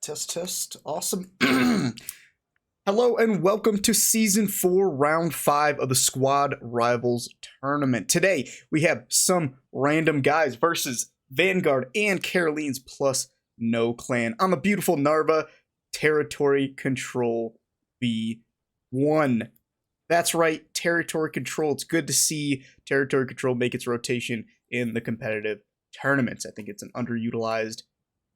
Test. Awesome. Hello and welcome to Season 4, Round 5 of the Squad Rivals Tournament. Today, we have some random guys versus Vanguard and Carolines plus no clan on the beautiful Narva Territory Control V1. That's right, Territory Control. It's good to see Territory Control make its rotation in the competitive tournaments. I think it's an underutilized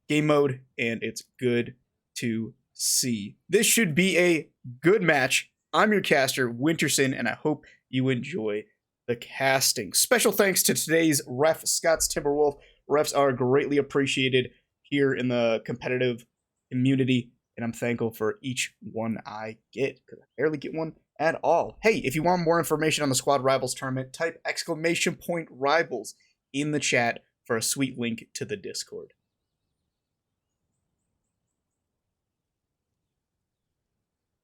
game mode, and it's good to see. This should be a good match. I'm your caster, Winterson, and I hope you enjoy the casting. Special thanks to today's ref, Scott's Timberwolf. Refs are greatly appreciated here in the competitive community, and I'm thankful for each one I get, because I barely get one at all. Hey, if you want more information on the Squad Rivals Tournament, type !Rivals in the chat for a sweet link to the Discord.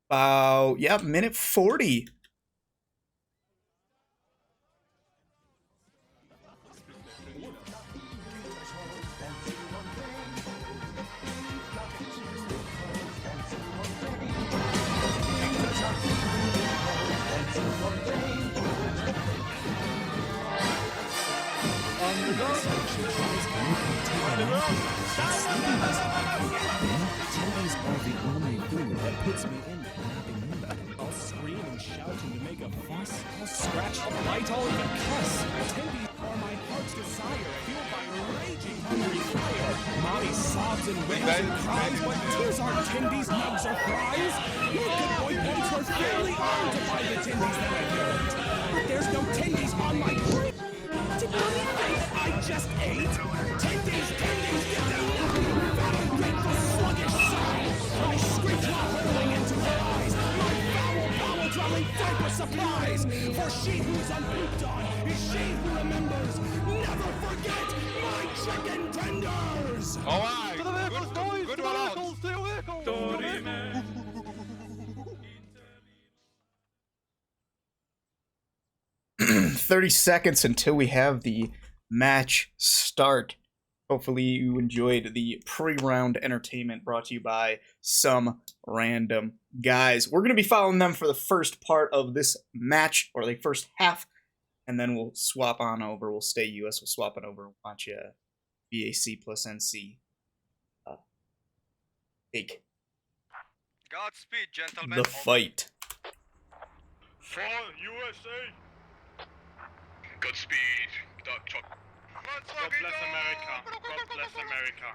Minute 40. Puts me in the happy mood. I'll scream and shout and to make a fuss. I'll scratch, I'll bite, I'll even cuss. Attendees are my heart's desire, fueled by raging hungry fire. Mommy sobs and wails and cries, but tears aren't attendees, nugs or fries. Your good boy points were fairly earned to buy the tendies that I've earned. But there's no tendies on my plate. Did mommy think that I just ate? Tendies, get them! Fat and grateful sluggish soul. I screech while hurling into her eyes. My foul, dwelling diaper supplies. For she who's unpooped on is she who remembers. Never forget my chicken tenders. All right. To the vehicles, boys! Good To one the out. vehicles! To the vehicles! 30 seconds until we have the match start. Hopefully you enjoyed the pre-round entertainment brought to you by some random guys. We're going to be following them for the first part of this match, or the first half, and then we'll swap on over. We'll stay US, we'll swap on over and watch VaC+NC take Godspeed, gentlemen. the fight. For USA! Godspeed. God bless America. God bless America.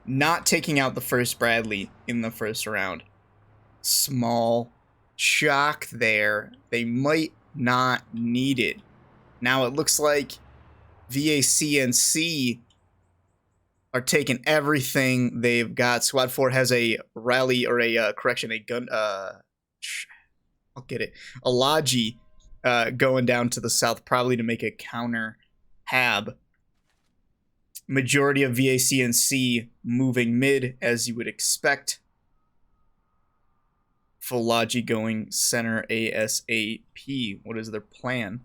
Not taking out the first Bradley in the first round. Small shock there. They might not need it. Now it looks like VaC+NC are taking everything they've got. Squad 4 has a rally, or a gun, I'll get it. A Logi going down to the south, probably to make a counter hab. Majority of VaC+NC moving mid, as you would expect. Full Logi going center ASAP. What is their plan?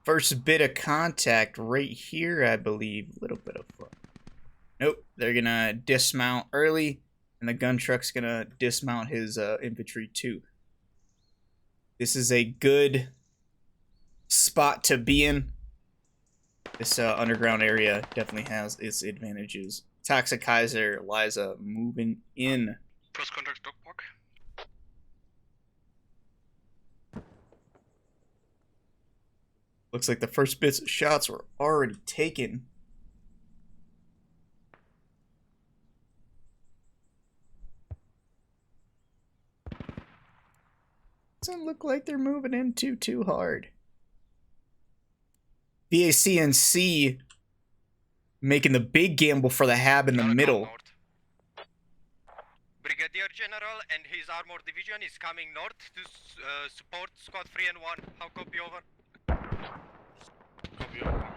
First bit of contact right here, I believe. A little bit of fun. Nope, they're gonna dismount early, and the gun truck's gonna dismount his infantry too. This is a good spot to be in. This underground area definitely has its advantages. Toxic Kaiser, Liza moving in. First contact dog walk. Looks like the first bits of shots were already taken. Doesn't look like they're moving in too hard. VaC+NC making the big gamble for the hab in the middle. Brigadier General and his armored division is coming north to support Squad 3 and 1. How copy over? Copy over.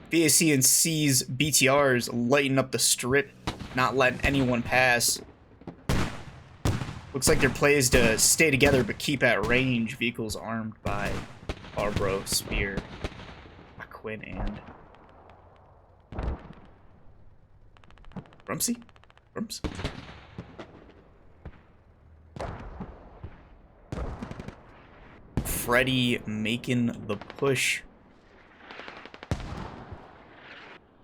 VaC+NC's BTRs lighten up the strip, not letting anyone pass. Looks like their play is to stay together but keep at range. Vehicles armed by Barbro, Spear, Quinn, and Rumsey? Rums? Freddy making the push.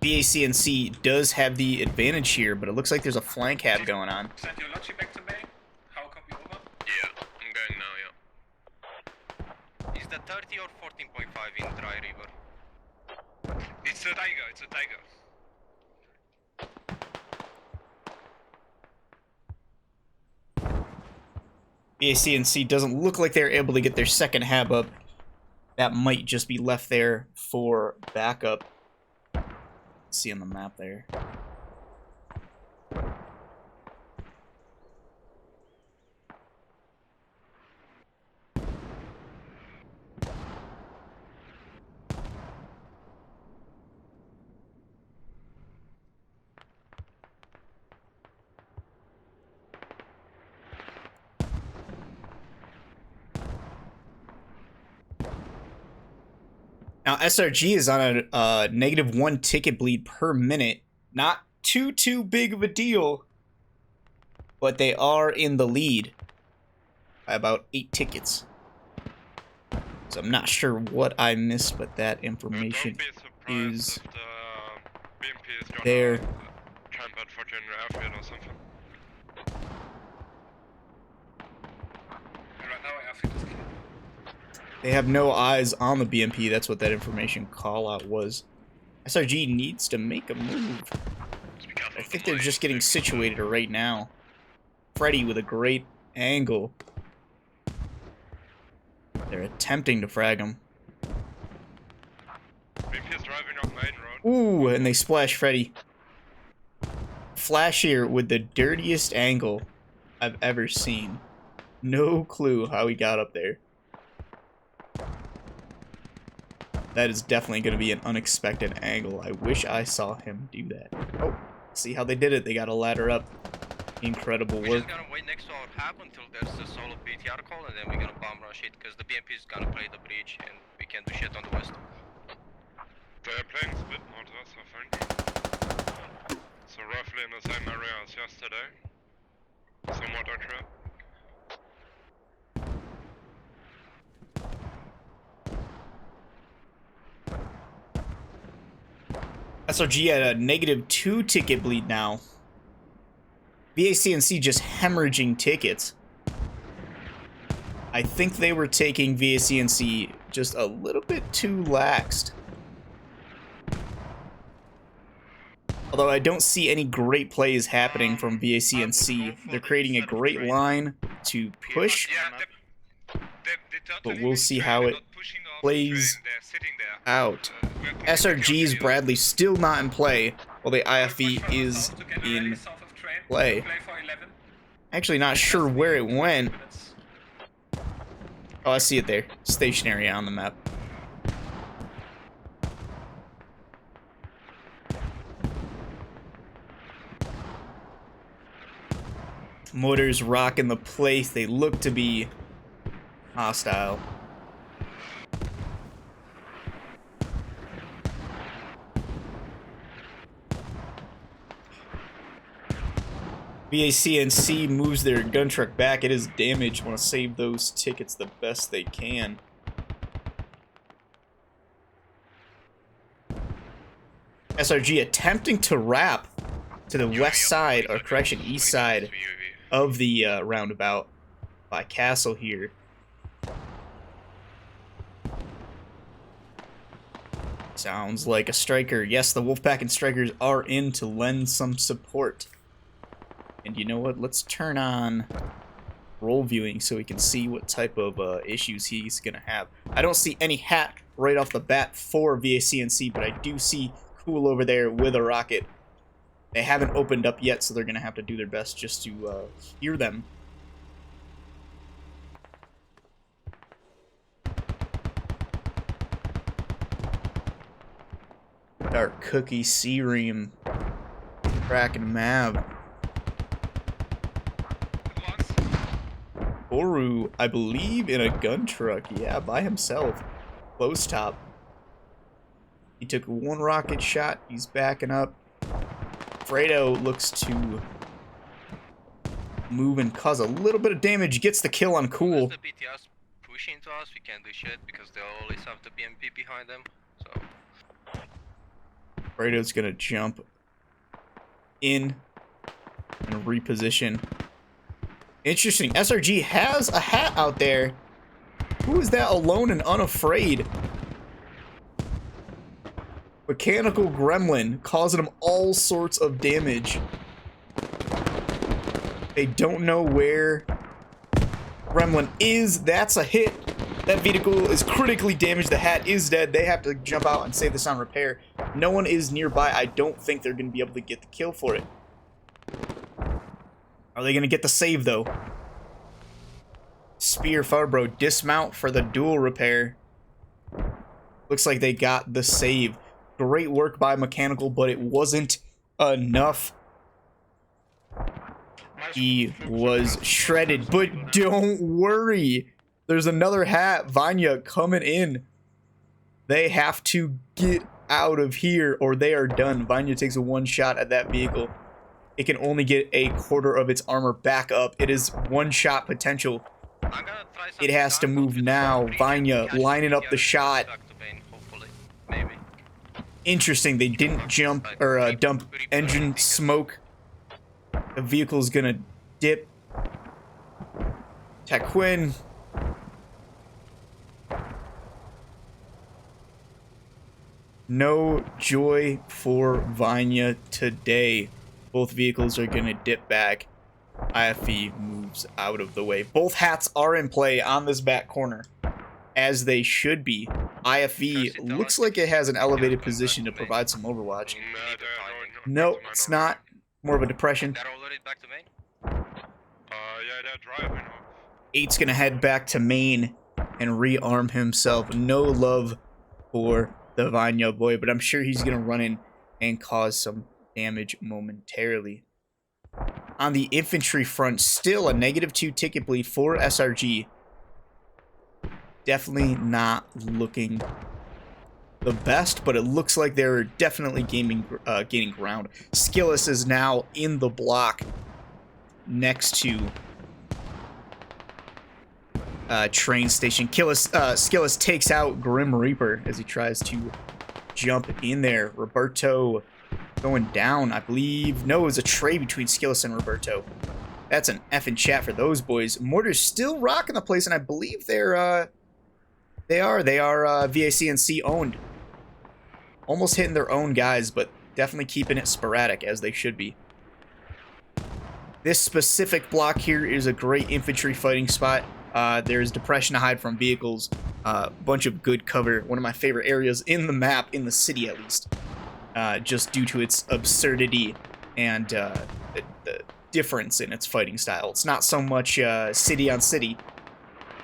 VaC+NC does have the advantage here, but it looks like there's a flank hab going on. Send your logic back to me. How copy over? Yeah, I'm going now, yeah. Is that 30 or 14.5 in Dry River? It's a tiger, it's a tiger. VaC+NC doesn't look like they're able to get their second hab up. That might just be left there for backup. See on the map there. Now, SRG is on a -1 ticket bleed per minute. Not too big of a deal, but they are in the lead by about 8 tickets. So I'm not sure what I missed, but that information is there. Camped for General Airfield or something. Right now, airfield is clear. They have no eyes on the BMP. That's what that information call out was. SRG needs to make a move. I think they're just getting situated right now. Freddy with a great angle. They're attempting to frag him. BP is driving off main road. Ooh, and they splash Freddy. Flash here with the dirtiest angle I've ever seen. No clue how he got up there. That is definitely going to be an unexpected angle. I wish I saw him do that. Oh, see how they did it. They got a ladder up. Incredible We're work. just gonna wait next to our hab until there's a solo BTR call, and then we're gonna bomb rush it, because the BMP is gonna play the breach, and we can't do shit on the west. They are playing a bit more to us, I think. So roughly in the same area as yesterday. Somewhat accurate. SRG at a -2 ticket bleed now. VaC+NC just hemorrhaging tickets. I think they were taking VaC+NC just a little bit too laxed. Although I don't see any great plays happening from VaC+NC. They're creating a great line to push, but we'll see how it plays out. SRG's Bradley still not in play, while the IFV is in play. Actually not sure where it went. Oh, I see it there. Stationary on the map. Motors rocking the place. They look to be hostile. VaC+NC moves their gun truck back. It is damaged. Want to save those tickets the best they can. SRG attempting to wrap to the west side, or correction, east side of the roundabout by Castle here. Sounds like a striker. Yes, the Wolfpack and strikers are in to lend some support. And you know what? Let's turn on roll viewing so we can see what type of issues he's going to have. I don't see any hack right off the bat for VaC+NC, but I do see Cool over there with a rocket. They haven't opened up yet, so they're going to have to do their best just to hear them. Dark Cookie, C-Ream, Kraken Mav. Oru, I believe, in a gun truck. Yeah, by himself. Close top. He took one rocket shot. He's backing up. Fredo looks to move and cause a little bit of damage. Gets the kill on Cool. The BTRs pushing to us, we can't do shit because they always have the BMP behind them. So Fredo's gonna jump in and reposition. Interesting. SRG has a hat out there. Who is that alone and unafraid? Mechanical Gremlin causing him all sorts of damage. They don't know where Gremlin is. That's a hit. That vehicle is critically damaged. The hat is dead. They have to jump out and save this on repair. No one is nearby. I don't think they're going to be able to get the kill for it. Are they going to get the save, though? Spear Farbro, dismount for the dual repair. Looks like they got the save. Great work by Mechanical, but it wasn't enough. He was shredded, but don't worry. There's another hat. Vanya coming in. They have to get out of here or they are done. Vanya takes a one shot at that vehicle. It can only get a quarter of its armor back up. It is one shot potential. It has to move now. Vanya lining up the shot. Interesting. They didn't jump or dump engine smoke. The vehicle's gonna dip. Taquin. No joy for Vanya today. Both vehicles are gonna dip back. IFE moves out of the way. Both hats are in play on this back corner, as they should be. IFE looks like it has an elevated position to provide some overwatch. No, it's not. More of a depression. Yeah, they're driving. 8's gonna head back to main and rearm himself. No love for the Vanya boy, but I'm sure he's gonna run in and cause some damage momentarily. On the infantry front, still a -2 ticket bleed for SRG. Definitely not looking the best, but it looks like they're definitely gaining ground. Skillis is now in the block next to train station. Skillis takes out Grim Reaper as he tries to jump in there. Roberto going down, I believe. No, it was a trade between Skillis and Roberto. That's an effing chat for those boys. Mortar's still rocking the place, and I believe they are VaC+NC owned. Almost hitting their own guys, but definitely keeping it sporadic as they should be. This specific block here is a great infantry fighting spot. There's depression to hide from vehicles, a bunch of good cover. One of my favorite areas in the map, in the city at least, just due to its absurdity and the difference in its fighting style. It's not so much city on city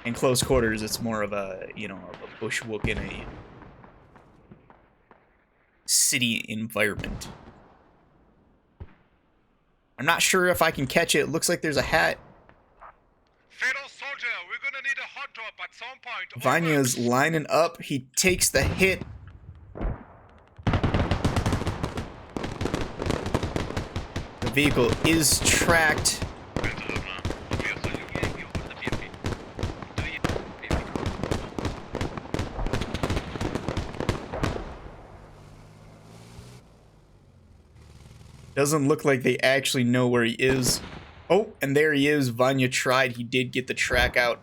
and close quarters. It's more of a, you know, a bushwalk in a city environment. I'm not sure if I can catch it. It looks like there's a hat. Fatal soldier, we're gonna need a hot drop at some point. Vanya's lining up. He takes the hit. The vehicle is tracked. Doesn't look like they actually know where he is. Oh, and there he is. Vanya tried. He did get the track out.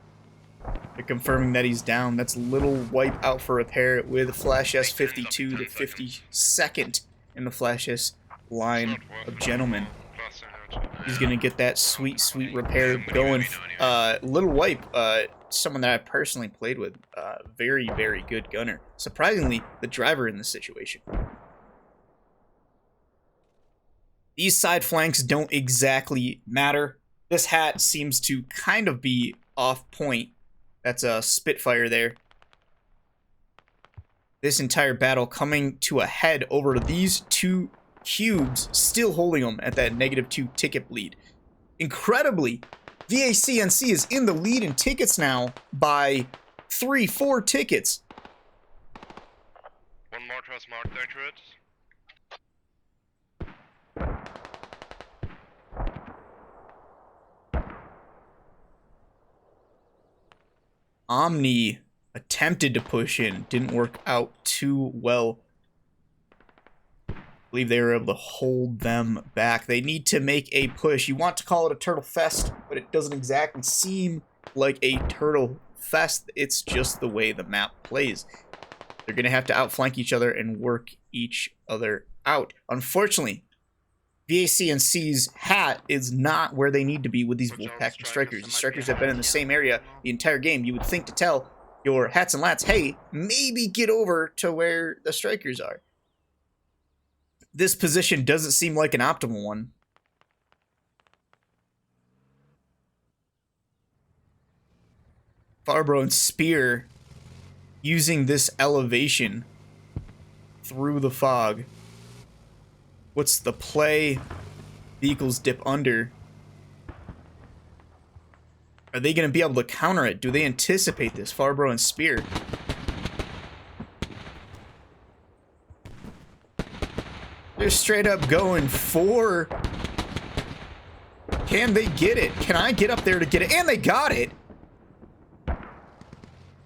They're confirming that he's down. That's Little Wipe out for repair with Flash S52, the 52nd in the Flash S line of gentlemen. He's going to get that sweet, sweet repair going. Little Wipe, someone that I personally played with. Very, very good gunner. Surprisingly, the driver in this situation. These side flanks don't exactly matter. This hat seems to kind of be off point. That's a Spitfire there. this entire battle coming to a head over these two cubes, still holding them at that -2 ticket lead. Incredibly, VaC+NC is in the lead in tickets now by 3-4 tickets. One more has marked accurate. Omni attempted to push in, didn't work out too well. I believe they were able to hold them back. They need to make a push. You want to call it a turtle fest, but it doesn't exactly seem like a turtle fest. It's just the way the map plays. They're going to have to outflank each other and work each other out. Unfortunately, VaC+NC's hat is not where they need to be with these Wolfpack strikers. The strikers have been in the same area the entire game. You would think to tell your hats and lats, hey, maybe get over to where the strikers are. This position doesn't seem like an optimal one. Farbro and Spear using this elevation through the fog. What's the play? Vehicles dip under. Are they going to be able to counter it? Do they anticipate this? Farbro and Spear. They're straight up going for... Can they get it? Can I get up there to get it? And they got it!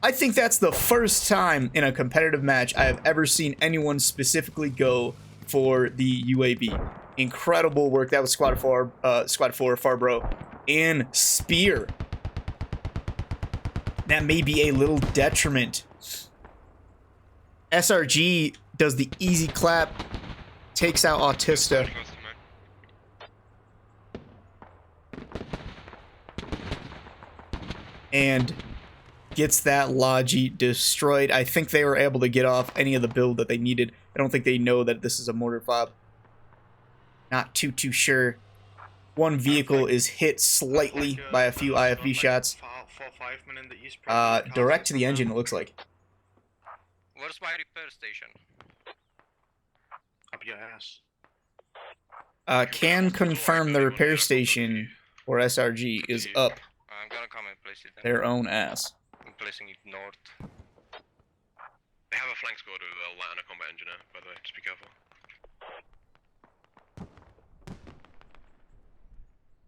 I think that's the first time in a competitive match I have ever seen anyone specifically go for the UAV. Incredible work. That was Squad 4, Farbro, and Spear. That may be a little detriment. SRG does the easy clap, takes out Autista. And gets that Logi destroyed. I think they were able to get off any of the build that they needed. I don't think they know that this is a mortar fob. Not too sure. One vehicle is hit slightly by a few IFV shots. Direct to the engine, it looks like. Where's my repair station? Up your ass. Can confirm the repair station for SRG is up I'm gonna come and place it then. their own ass. I'm placing it north. They have a flank squad with a light and a combat engineer, by the way, just be careful.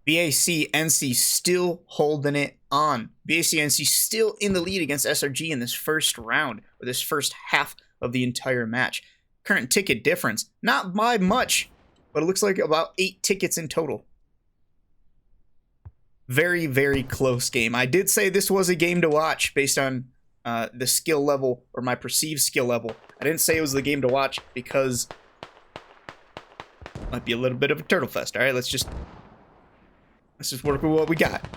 VaC+NC still holding it on. VaC+NC still in the lead against SRG in this first round, or this first half of the entire match. Current ticket difference, not by much, but it looks like about 8 tickets in total. Very, very close game. I did say this was a game to watch based on the skill level, or my perceived skill level. I didn't say it was the game to watch because it might be a little bit of a turtle fest. All right, let's just work with what we got.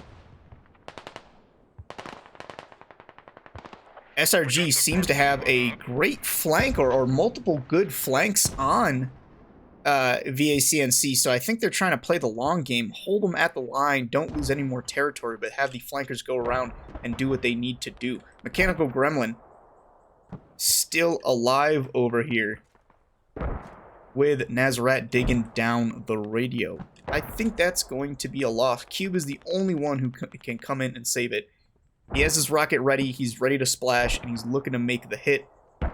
SRG seems to have a great flank or multiple good flanks on VaC+NC, so I think they're trying to play the long game, hold them at the line, don't lose any more territory, but have the flankers go around and do what they need to do. Mechanical Gremlin still alive over here with Nazareth digging down the radio. I think that's going to be a loss. Cube is the only one who can come in and save it. He has his rocket ready, he's ready to splash, and he's looking to make the hit.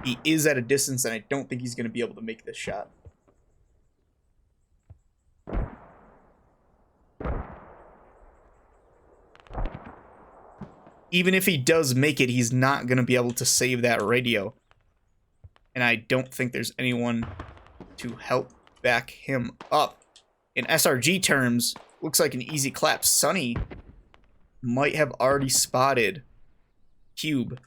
He is at a distance, and I don't think he's going to be able to make this shot. Even if he does make it, he's not going to be able to save that radio. And I don't think there's anyone to help back him up. In SRG terms, looks like an easy clap. Sunny might have already spotted Cube.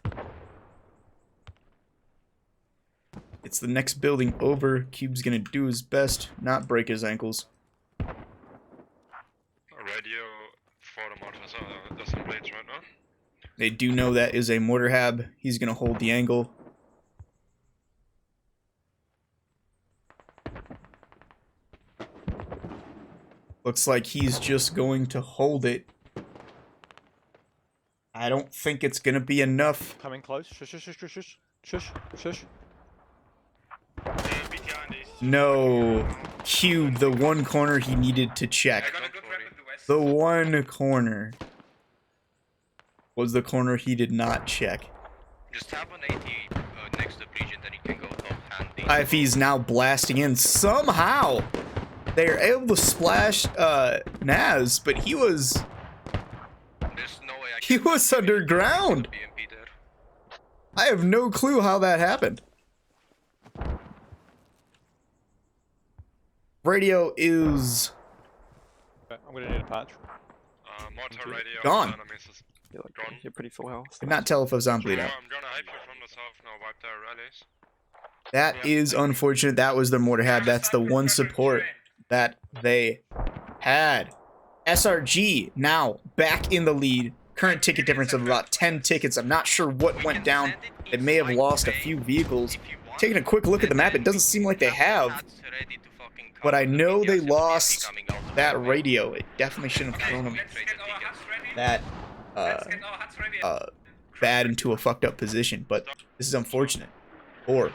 It's the next building over. Cube's going to do his best, not break his ankles. Radio for the mortars, there's some blades right now. They do know that is a mortar hab. He's going to hold the angle. Looks like he's just going to hold it. I don't think it's going to be enough. Coming close. Shush, shush, shush, shush, shush, shush. No. Cube, the one corner he needed to I check. got a good rep in the west. The one corner was the corner he did not check. Just have an 80 next to the bridge and then you can go top handy. IFE's now blasting in. Somehow, they're able to splash Naz, but he was There's no way I he can was underground. BMP there. I have no clue how that happened. Radio is I'm gonna need a patch. Mortar radio. Gone. Enemies is You're, like, Gone. you're pretty full health. could not tell if it was on bleed out. I'm gonna hype you from the south now, wipe their rallies. That is unfortunate. That was their mortar had. That's the one support that they had. SRG now back in the lead. Current ticket difference of about 10 tickets. I'm not sure what went down. They may have lost a few vehicles. Taking a quick look at the map, it doesn't seem like they have. But I know they lost that radio. It definitely shouldn't have thrown them Let's get our huts ready. that Let's get our huts ready. bad into a fucked up position. But this is unfortunate for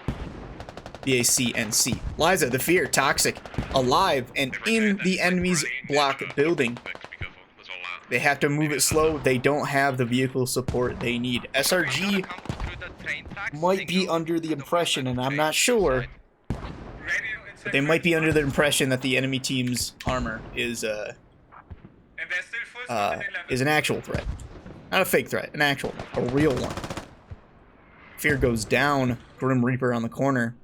VaC+NC. Liza, the Fear, Toxic, alive and in the enemy's block building. They have to move it slow. They don't have the vehicle support they need. SRG might be under the impression, and I'm not sure, Radio inside but they might be range under the one. impression that the enemy team's armor is And they're still full speed in 11. is an actual threat. Not a fake threat, an actual one, a real one. Fear goes down. Grim Reaper on the corner.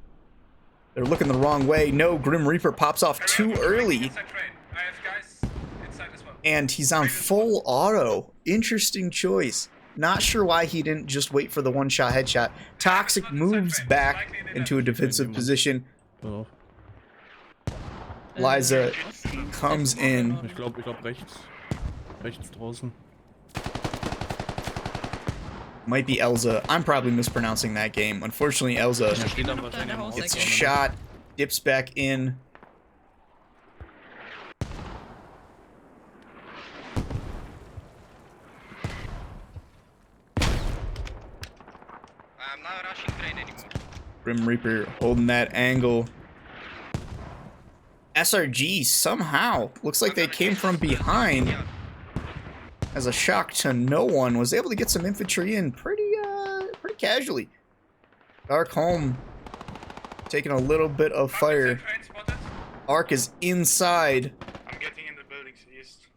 They're looking the wrong way. No, Grim Reaper pops off too early, Inside train. I have guys inside as well. and he's on full auto. Interesting choice. Not sure why he didn't just wait for the one-shot headshot. Toxic moves back into a defensive position. Oh. Liza comes in. Ich glaube rechts. Rechts draußen. Might be Elza. I'm probably mispronouncing that game. Unfortunately, Elza Steht dann wahrscheinlich im Haus. gets shot, dips back in. I'm not rushing train anymore. Grim Reaper holding that angle. SRG somehow looks like they came from behind. As a shock to no one, was able to get some infantry in pretty casually. Dark Home taking a little bit of fire. Inside train spotted. Arc is inside. I'm getting in the buildings east.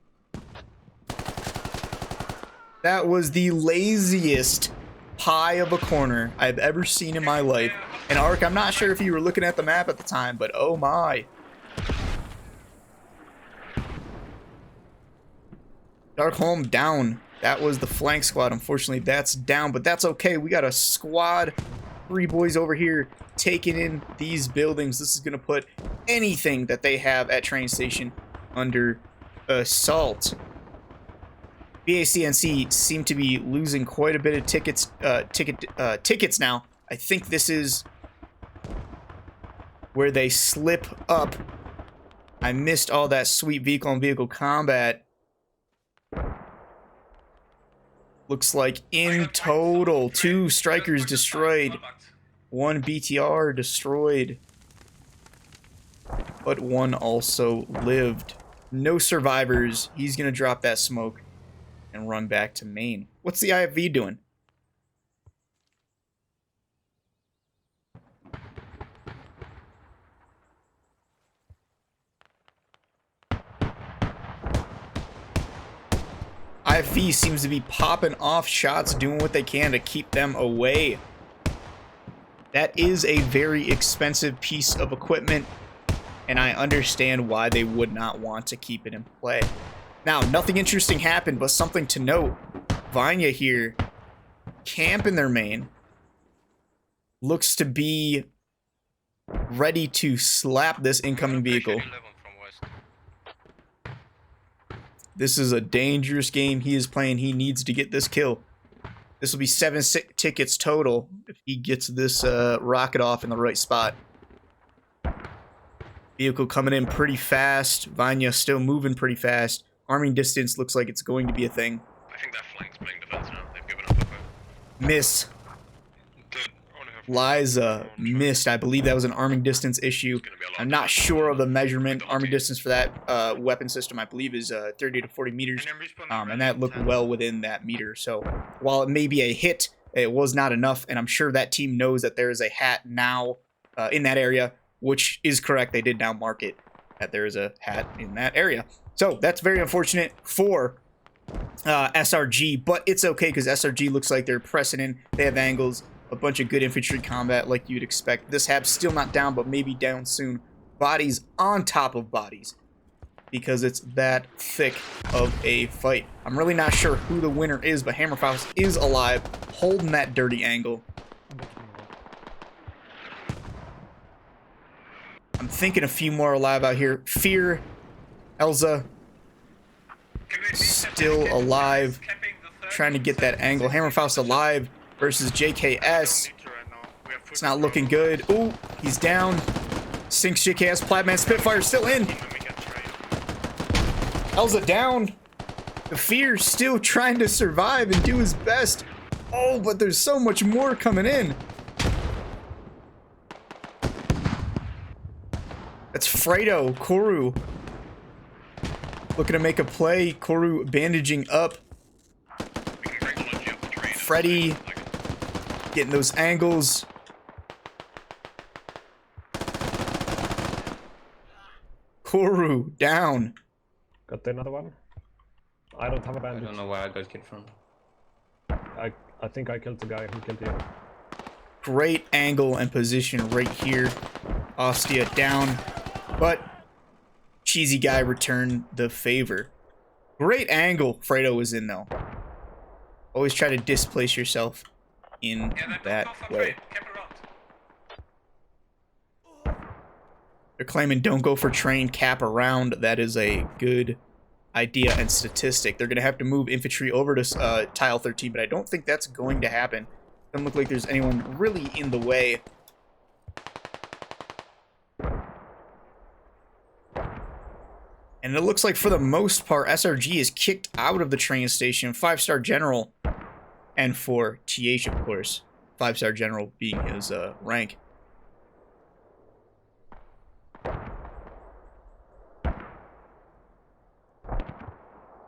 That was the laziest pie of a corner I've ever seen in my life. And Arc, I'm not sure if you were looking at the map at the time, but oh my. Dark Home down. That was the flank squad. Unfortunately, that's down, but that's okay. We got a squad. 3 boys over here taking in these buildings. This is going to put anything that they have at train station under assault. VaC+NC seem to be losing quite a bit of tickets now. I think this is where they slip up. I missed all that sweet vehicle-on-vehicle combat. Looks like in total, 2 strikers destroyed, 1 BTR destroyed, but 1 also lived. No survivors. He's gonna drop that smoke and run back to main. What's the IFV doing? IFV seems to be popping off shots, doing what they can to keep them away. That is a very expensive piece of equipment, and I understand why they would not want to keep it in play. Now, nothing interesting happened, but something to note. Vanya here, camping their main, looks to be ready to slap this incoming vehicle. 11 from west. This is a dangerous game he is playing. He needs to get this kill. This will be 7 tickets total if he gets this rocket off in the right spot. Vehicle coming in pretty fast. Vanya still moving pretty fast. Arming distance looks like it's going to be a thing. I think that flank's playing defense now. They've given up. Miss. Did only Liza missed. I believe that was an arming distance issue. I'm not sure of the measurement. Arming distance for that weapon system, I believe, is 30 to 40 meters. And that looked well within that meter. So while it may be a hit, it was not enough. And I'm sure that team knows that there is a hat now in that area, which is correct. They did now mark it that there is a hat in that area. So that's very unfortunate for SRG, but it's okay because SRG looks like they're pressing in. They have angles, a bunch of good infantry combat like you'd expect. This hab's still not down, but maybe down soon. Bodies on top of bodies because it's that thick of a fight. I'm really not sure who the winner is, but Hammerfaust is alive, holding that dirty angle. I'm thinking a few more alive out here. Fear, Elza, still alive, trying to get that angle. Hammerfaust alive versus JKS. It's not looking good. Ooh, he's down. Sinks JKS. Plaidman Spitfire still in. Elza down. The Fear still trying to survive and do his best. Oh, but there's so much more coming in. That's Fredo, Koru. Looking to make a play. Koru bandaging up. Freddy getting those angles. Koru down. Got another one. I don't have a bandage. I don't know where I got killed from. I think I killed the guy who killed you. Great angle and position right here. Ostia down. But cheesy guy returned the favor. Great angle Fredo was in though. Always try to displace yourself in that way. They're claiming don't go for train, cap around. That is a good idea and statistic. They're going to have to move infantry over to tile 13, but I don't think that's going to happen. Doesn't look like there's anyone really in the way. And it looks like for the most part, SRG is kicked out of the train station. 5-star general. And for TH, of course. 5-star general being his rank.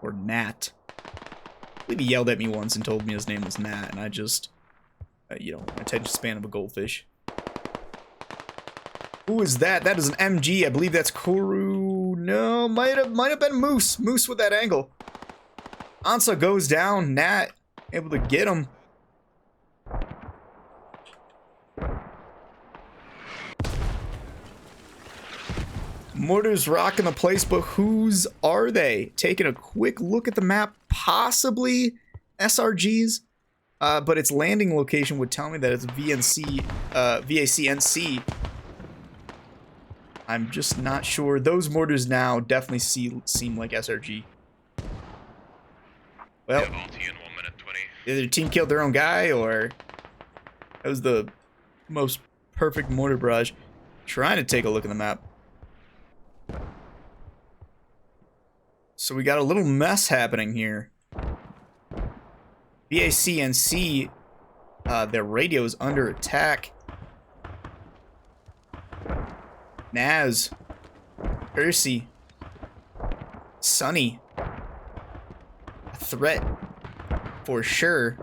Or Nat. I believe he yelled at me once and told me his name was Nat. And I just, you know, attention span of a goldfish. Who is that? That is an MG. I believe that's Koru. No, might have been Moose. Moose with that angle. Ansa goes down. Nat able to get him. Mortars rocking the place, but whose are they? Taking a quick look at the map. Possibly SRG's. But its landing location would tell me that it's VaC+NC. I'm just not sure. Those mortars now definitely seem like SRG. Well, either the team killed their own guy, or that was the most perfect mortar barrage. Trying to take a look at the map. So we got a little mess happening here. VaC+NC, their radio is under attack. Naz, Ursi, Sunny, a threat for sure.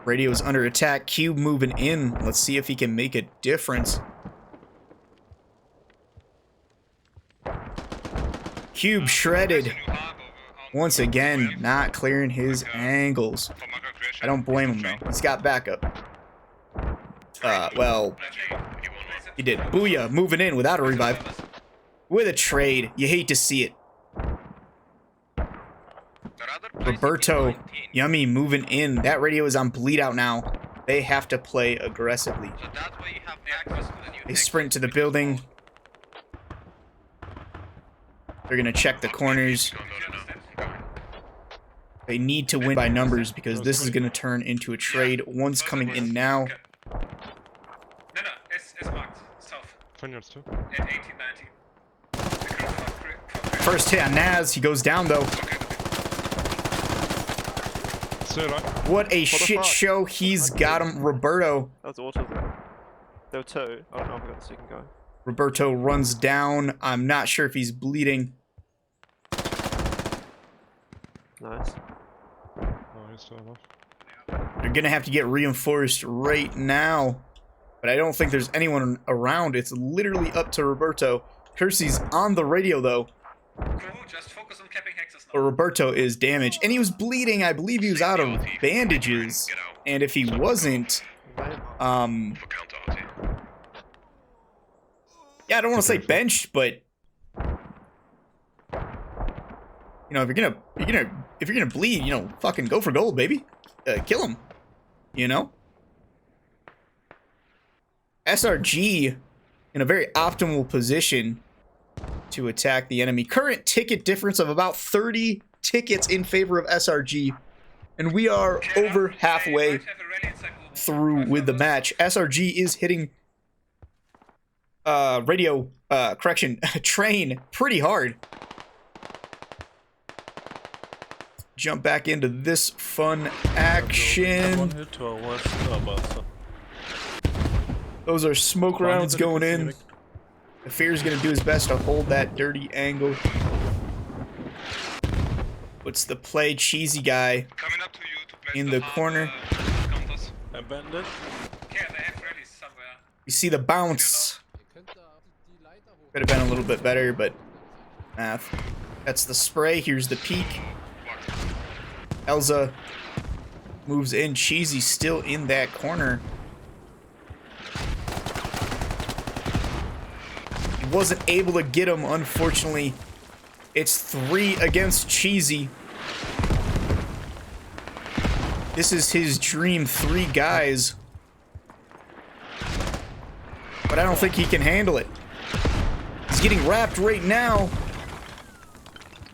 Radio is under attack. Cube moving in. Let's see if he can make a difference. Cube shredded. Once again, not clearing his angles. I don't blame him though. He's got backup. Well, he did. Booyah, moving in without a revive. With a trade. You hate to see it. Roberto, Yummy moving in. That radio is on bleed out now. They have to play aggressively. They sprint to the building. They're going to check the corners. They need to win by numbers because this is going to turn into a trade. One's coming in now. No, it's marked. South. Vineyards too. At 18, 19. First hit on Naz. He goes down though. still alive. What a shit fuck? show. He's got him. Roberto. That was autism. There were two. I don't know if I got the second guy. Roberto runs down. I'm not sure if he's bleeding. Nice. Oh, he's still alive. They're going to have to get reinforced right now. But I don't think there's anyone around. It's literally up to Roberto. Kersey's on the radio, though. Cool, just focus on capping hexes But now. Roberto is damaged. And he was bleeding. I believe he was out of bandages. And if he wasn't... Yeah, I don't want to say benched, but... You know, if you're gonna bleed, you know, fucking go for gold, baby. Kill him. You know? SRG in a very optimal position to attack the enemy. Current ticket difference of about 30 tickets in favor of SRG. And we are over halfway through with the match. SRG is hitting train pretty hard. Jump back into this fun action. Those are smoke rounds going in. The Fear's gonna do his best to hold that dirty angle. What's the play? Cheesy guy Coming up to you to place in the corner. counters. Abandoned. Yeah, they have rallies somewhere. You see the bounce. Could have been a little bit better, but math. That's the spray. Here's the peek. Elza moves in. Cheesy still in that corner. He wasn't able to get him, unfortunately. It's 3 against Cheesy. This is his dream, 3 guys. But I don't think he can handle it. He's getting wrapped right now.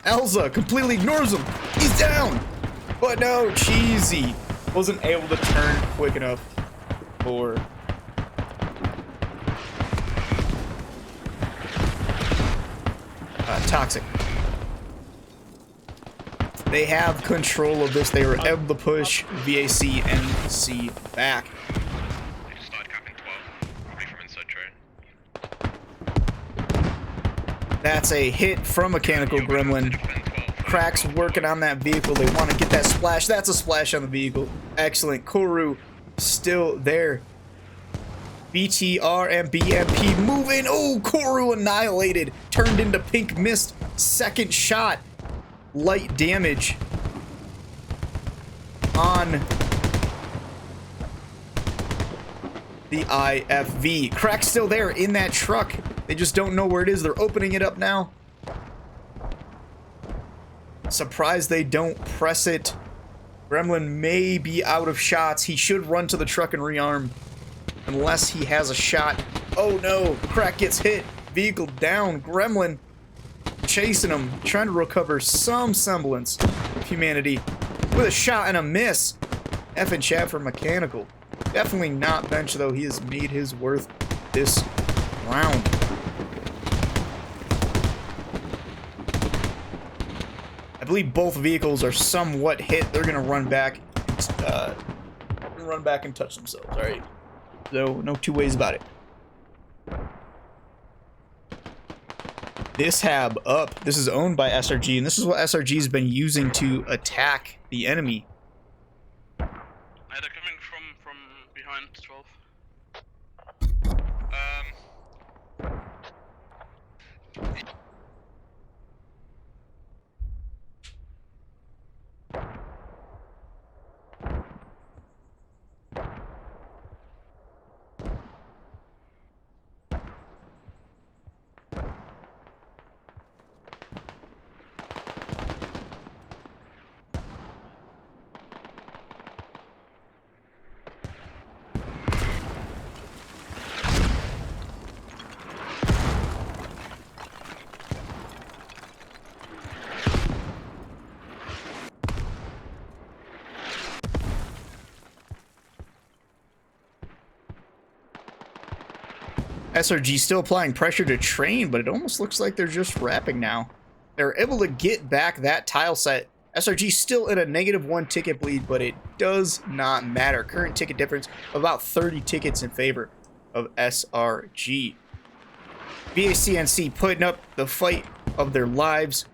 Elza completely ignores him. He's down. But no, Cheesy wasn't able to turn quick enough for... Toxic. They have control of this. They were able to push VaC and C back. They just started capping 12. Probably from inside train. That's a hit from Mechanical Gremlin. Crack's working on that vehicle. They want to get that splash. That's a splash on the vehicle. Excellent. Koru still there. BTR and BMP moving. Oh, Koru annihilated. Turned into pink mist. Second shot. Light damage on the IFV. Crack's still there in that truck. They just don't know where it is. They're opening it up now. Surprised they don't press it. Gremlin may be out of shots. He should run to the truck and rearm. Unless he has a shot. Oh no, Crack gets hit. Vehicle down. Gremlin chasing him. Trying to recover some semblance of humanity. With a shot and a miss. F and Chad for Mechanical. Definitely not bench though. He has made his worth this round. I believe both vehicles are somewhat hit. They're gonna run back. And touch themselves. All right. So no two ways about it. This hab up. This is owned by SRG, and this is what SRG's been using to attack the enemy. They're coming from behind 12. SRG still applying pressure to train, but it almost looks like they're just wrapping now. They're able to get back that tile set SRG still in a -1 ticket bleed, but it does not matter. Current ticket difference of about 30 tickets in favor of SRG. VaC+NC putting up the fight of their lives.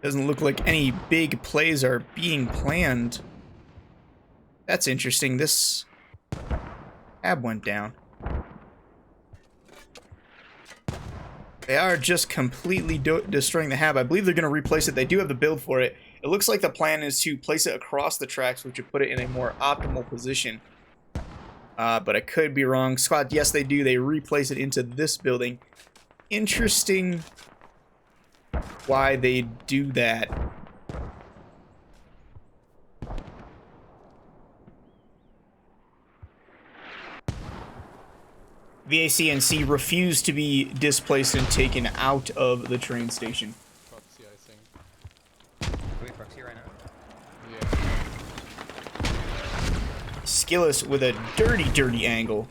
Doesn't look like any big plays are being planned. That's interesting. This hab went down. They are just completely destroying the hab. I believe they're going to replace it. They do have the build for it. It looks like the plan is to place it across the tracks, which would put it in a more optimal position. But I could be wrong. Squad, yes, they do. They replace it into this building. Interesting why they do that. VaC+NC refused to be displaced and taken out of the train station. Proxy, I think. We proxy right now. Yeah. Skillis with a dirty angle.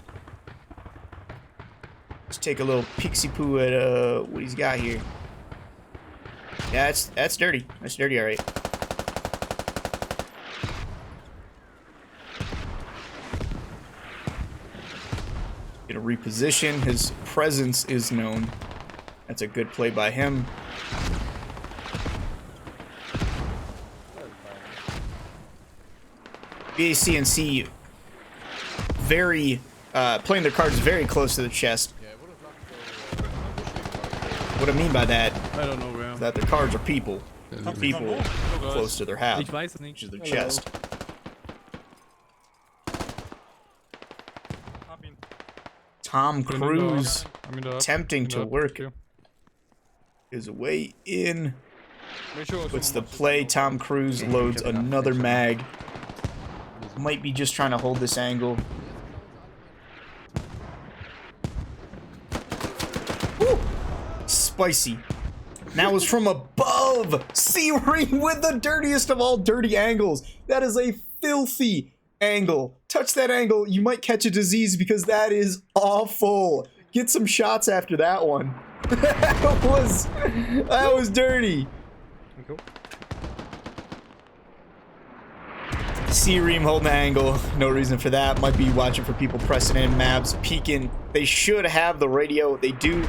Let's take a little pixie poo at what he's got here. Yeah, that's dirty. That's dirty, all right. Gonna reposition. His presence is known. That's a good play by him. VaC+NC very playing their cards very close to the chest. Yeah, it would have lucked What I mean by that I don't know where. is that their cards are people. People close to their hab, Ich weiß es which nicht. is their chest. Tom Cruise attempting to work his way in. Puts the play. Tom Cruise loads another mag. Might be just trying to hold this angle. Woo! Spicy. That was from above. C-Ring with the dirtiest of all dirty angles. That is a filthy angle. Touch that angle, you might catch a disease because that is awful. Get some shots after that one. that was dirty. C-Ream holding the angle. No reason for that. Might be watching for people pressing in. Mabs peeking. They should have the radio. They do.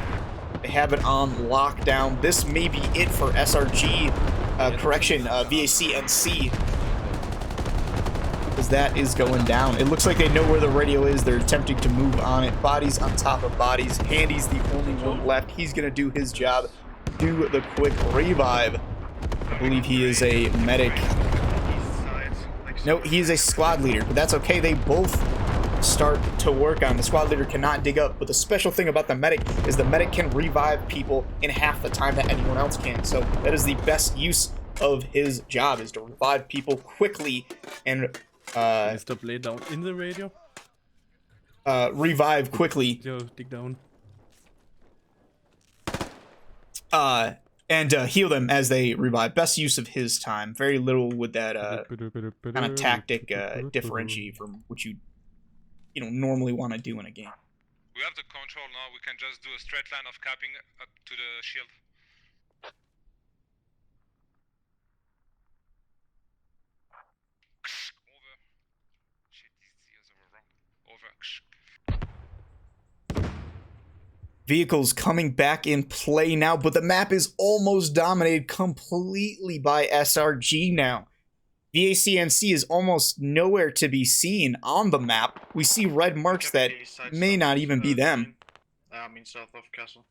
They have it on lockdown. This may be it for SRG. VaC+NC. Because that is going down. It looks like they know where the radio is. They're attempting to move on it. Bodies on top of bodies. Handy's the only one left. He's going to do his job. Do the quick revive. I believe he is a medic. No, he is a squad leader, but that's okay. They both start to work on. The squad leader cannot dig up, but the special thing about the medic is the medic can revive people in half the time that anyone else can. So that is the best use of his job, is to revive people quickly and Is the blade down in the radio? revive quickly. Yo, dig down. And heal them as they revive. Best use of his time. Very little with that kind of tactic differentiate from what you normally want to do in a game. We have the control now, we can just do a straight line of capping up to the shield. Over. Shit, these ears are wrong. Over. Vehicles coming back in play now, but the map is almost dominated completely by SRG now. VaC+NC is almost nowhere to be seen on the map. We see red marks that may not even be them. I mean south of castle.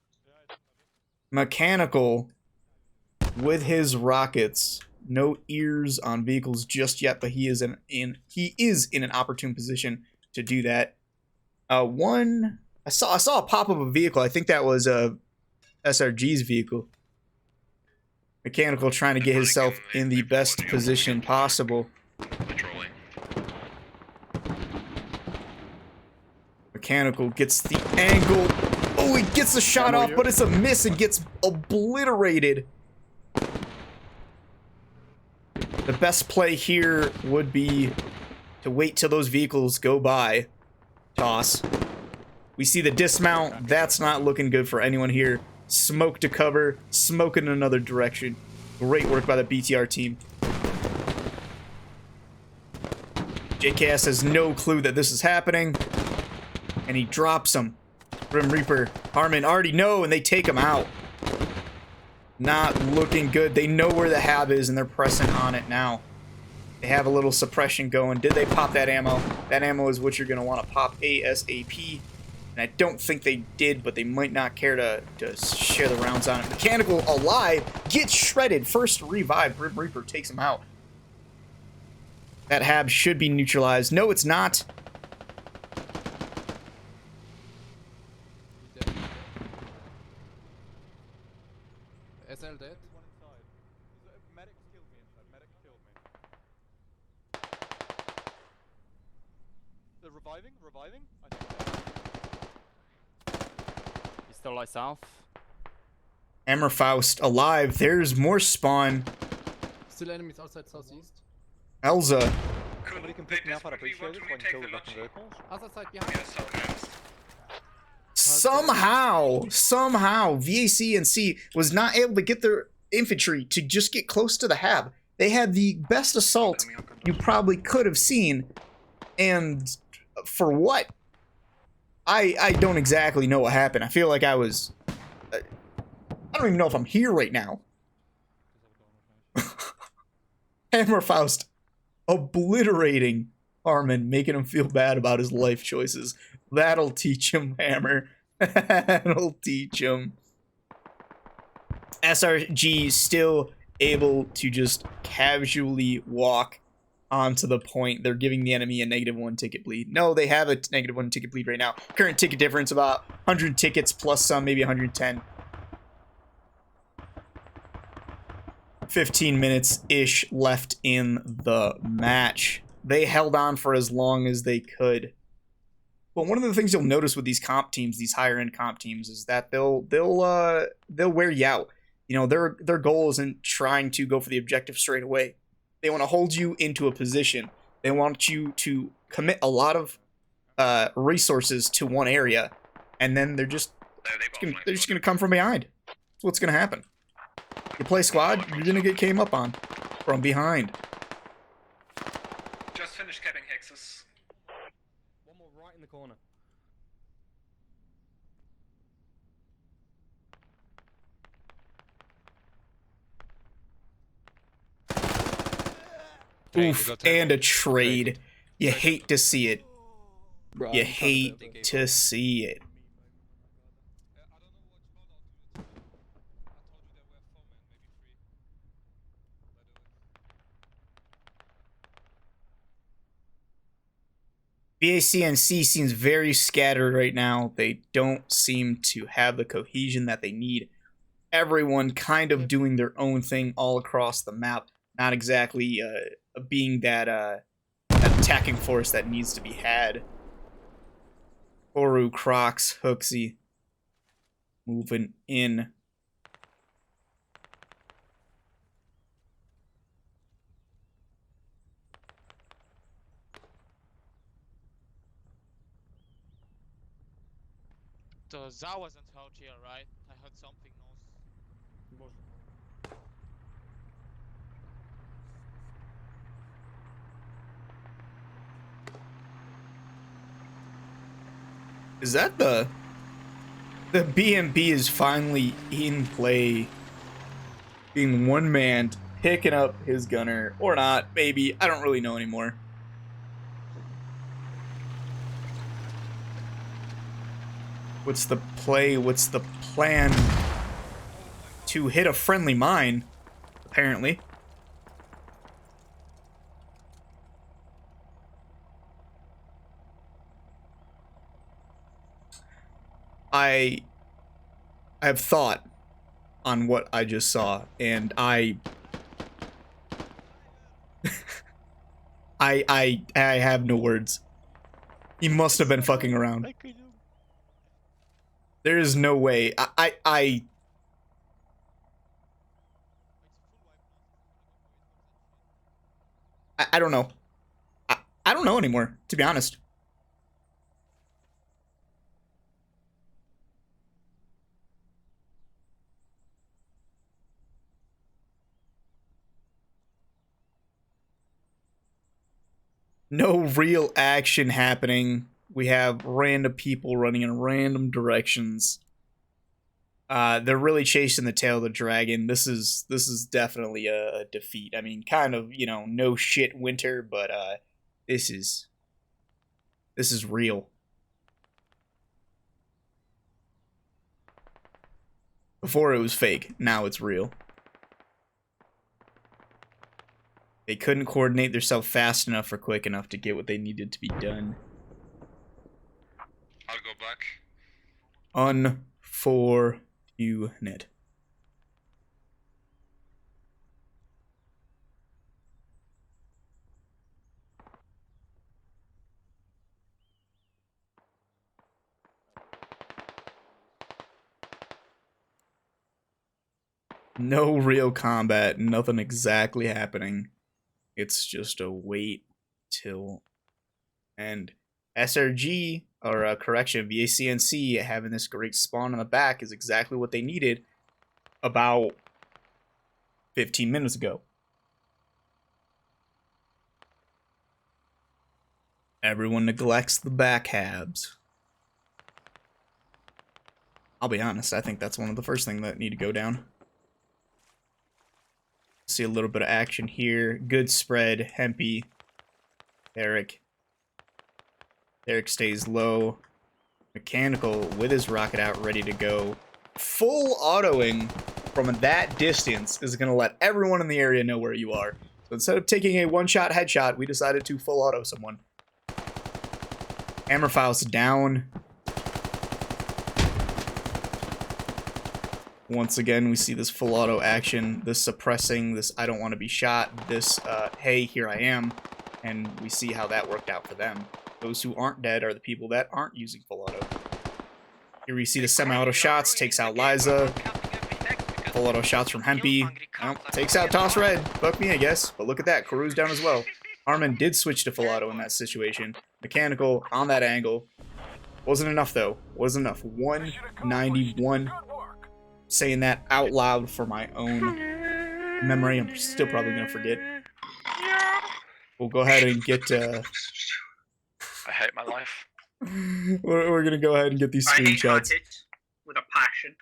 Mechanical with his rockets. No ears on vehicles just yet, but he is in an opportune position to do that. I saw a pop of a vehicle. I think that was SRG's vehicle. Mechanical trying to get himself in the best position possible. Mechanical gets the angle. Oh, he gets the shot off, but it's a miss and gets obliterated. The best play here would be to wait till those vehicles go by. Toss. We see the dismount. That's not looking good for anyone here. Smoke to cover. Smoke in another direction. Great work by the BTR team. JKS has no clue that this is happening. And he drops him. Grim Reaper, Harmon already know, and they take him out. Not looking good. They know where the hab is, and they're pressing on it now. They have a little suppression going. Did they pop that ammo? That ammo is what you're going to want to pop ASAP. And I don't think they did, but they might not care to share the rounds on it. Mechanical alive, gets shredded. First revive. Grim Reaper takes him out. That hab should be neutralized. No, it's not. SL dead. They're reviving. I think. He's still light south. Hammerfaust alive. There's more spawn. Still enemies outside southeast. Elza. Somebody can pick me up, I'd appreciate it, so I can kill the Russian vehicles. Other side behind. Somehow, VaC+NC was not able to get their infantry to just get close to the hab. They had the best assault you probably could have seen. And for what? I don't exactly know what happened. I feel like I was... I don't even know if I'm here right now. Hammerfaust obliterating Harmon, making him feel bad about his life choices. That'll teach him, Hammer. That'll teach him. SRG still able to just casually walk onto the point. They're giving the enemy a -1 ticket bleed. No, they have a -1 ticket bleed right now. Current ticket difference about 100 tickets plus some, maybe 110. 15 minutes-ish left in the match. They held on for as long as they could. But one of the things you'll notice with these comp teams, these higher-end comp teams, is that they'll wear you out. You know, their goal isn't trying to go for the objective straight away. They want to hold you into a position. They want you to commit a lot of resources to one area, and then they're just gonna come from behind. That's what's gonna happen. You play squad, you're gonna get came up on from behind. Just finished capping hexes. One more right in the corner. Oof, and a trade. You hate to see it. You hate to see it. VaC+NC seems very scattered right now. They don't seem to have the cohesion that they need. Everyone kind of doing their own thing all across the map. Not exactly being that attacking force that needs to be had. Oru, Crocs, Hooksy moving in. The ZA wasn't out here, right? I heard something else. Is that the BMB is finally in play, being one man, picking up his gunner, or not, maybe, I don't really know anymore. What's the play? What's the plan? To hit a friendly mine, apparently. I have thought on what I just saw, and I have no words. He must have been fucking around. There is no way. I don't know. I don't know anymore, to be honest. No real action happening. We have random people running in random directions. They're really chasing the tail of the dragon. This is definitely a defeat. I mean, kind of, you know, no shit winter, but this is real. Before it was fake, now it's real. They couldn't coordinate themselves fast enough or quick enough to get what they needed to be done. I'll go back. Unfortunate. No real combat, nothing exactly happening. It's just a wait till end. SRG, or correction, VaC+NC having this great spawn on the back is exactly what they needed about 15 minutes ago. Everyone neglects the back halves. I'll be honest, I think that's one of the first things that need to go down. See a little bit of action here. Good spread. Hempy. Eric. Eric stays low. Mechanical with his rocket out ready to go. Full autoing from that distance is going to let everyone in the area know where you are. So instead of taking a one-shot headshot, we decided to full auto someone. Hammer files down. Once again, we see this full auto action, this suppressing, this I don't want to be shot, this hey, here I am, and we see how that worked out for them. Those who aren't dead are the people that aren't using full auto. Here we see the semi-auto shots, takes out Liza. Full auto shots from Hempy. Well, takes out Toss Red. Fuck me, I guess. But look at that, Karu's down as well. Harmon did switch to full auto in that situation. Mechanical on that angle. Wasn't enough though. Wasn't enough. 191. Saying that out loud for my own memory. I'm still probably gonna forget. We'll go ahead and get. I hate my life. We're gonna go ahead and get these screenshots. With a passion.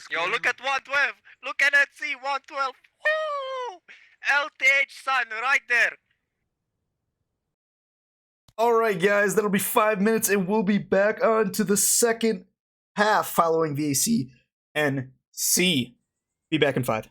Yo, look at 112. Look at that C 112. Woo! LTH son, right there. Alright guys, that'll be 5 minutes and we'll be back on to the second half following VaC and C. Be back in 5.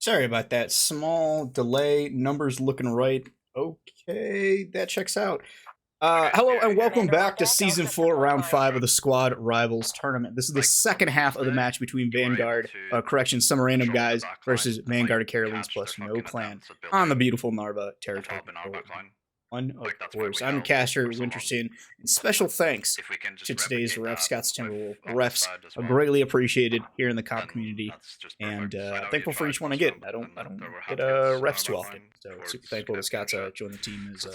Sorry about that. Small delay. Numbers looking right. Okay, that checks out. Hello and welcome back to Season 4, Round 5 of the Squad Rivals Tournament. This is the second half of the match between Vanguard, some random guys, versus Vanguard of Carolines plus no clan on the beautiful Narva territory. One, of course. I'm Caster Winterston, and special thanks to today's refs, Scott's Timberwolf refs. Are greatly appreciated here in the comp community, and thankful for each one I get. I don't get refs too often, so super thankful that Scott's joined the team as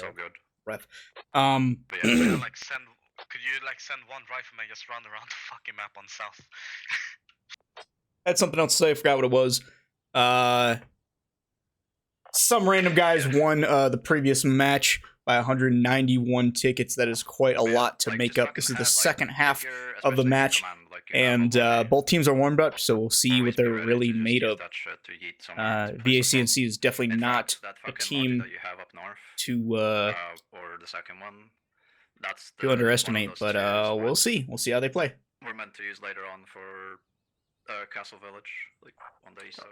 ref. Could you send one rifleman just run around the fucking map on south? Had something else to say. I forgot what it was. Some random guys won the previous match by 191 tickets. That is quite a lot to make up. This is the second half of the match, and both teams are warmed up, so we'll see what they're really made of. VaC+NC is definitely not a team to underestimate, but we'll see. We'll see how they play. We're meant to use later on for Castle Village, like on the east side.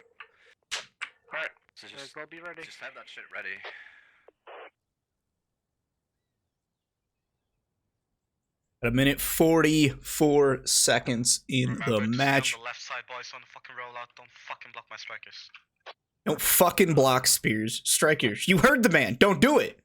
Alright, so just be ready. Just have that shit ready. At a minute 44 seconds in the match. On the left side, boys, on the fucking rollout. Don't fucking block my strikers. Don't fucking block Spears. Strikers. You heard the man. Don't do it.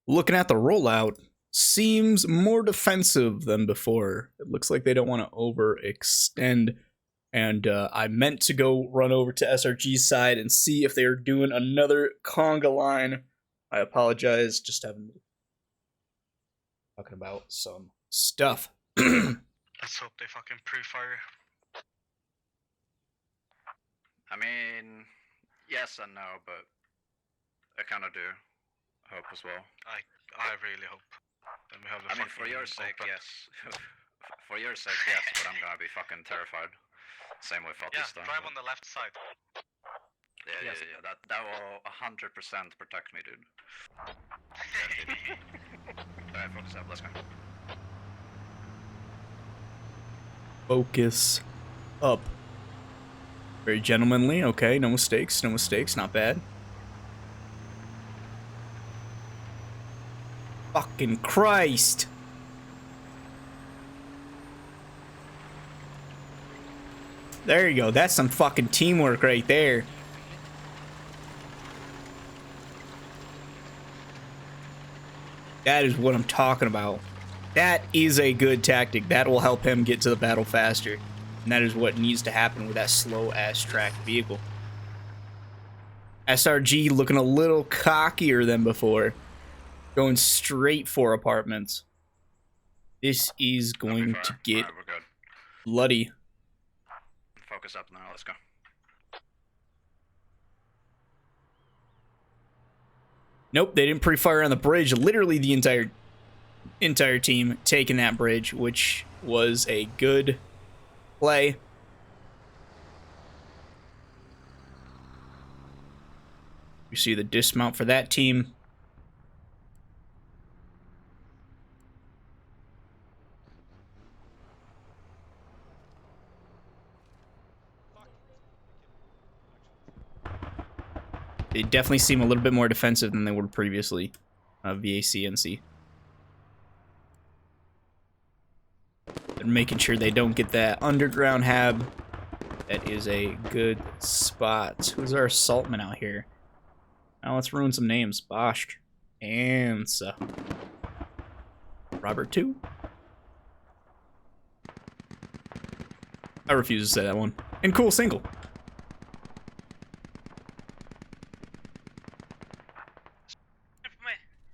Looking at the rollout, seems more defensive than before. It looks like they don't want to overextend. And I meant to go run over to SRG's side and see if they are doing another conga line. I apologize, just haven't been talking about some stuff. Let's hope they fucking pre-fire. I mean, yes and no, but I kind of do hope as well. I really hope. And we have the for your sake, yes. For your sake, yes, but I'm gonna be fucking terrified. Same way for this time. Drive on the left side. Yeah. That will 100% protect me, dude. Alright, focus up, let's go. Focus up. Very gentlemanly, okay, no mistakes, not bad. Fucking Christ. There you go, that's some fucking teamwork right there. That is what I'm talking about. That is a good tactic. That will help him get to the battle faster. And that is what needs to happen with that slow-ass tracked vehicle. SRG looking a little cockier than before. Going straight for apartments. This is going to get bloody. Focus up now, let's go. Nope, they didn't pre-fire on the bridge. Literally the entire team taking that bridge, which was a good play. You see the dismount for that team. They definitely seem a little bit more defensive than they were previously. VaC+NC. They're making sure they don't get that underground hab. That is a good spot. Who's our assaultman out here? Now let's ruin some names. Bosch. Ansa. Robert 2. I refuse to say that one. And cool single.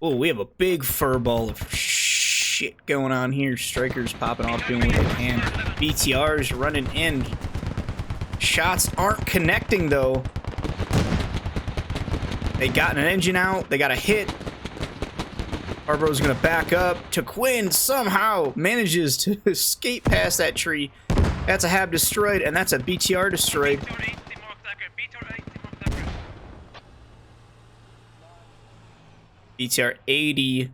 Oh, we have a big furball of shit going on here. Strikers popping off, doing what they can. BTRs running in. Shots aren't connecting, though. They got an engine out. They got a hit. Barbro's gonna back up. Quinn somehow manages to escape past that tree. That's a Hab destroyed, and that's a BTR destroyed. BTR 80.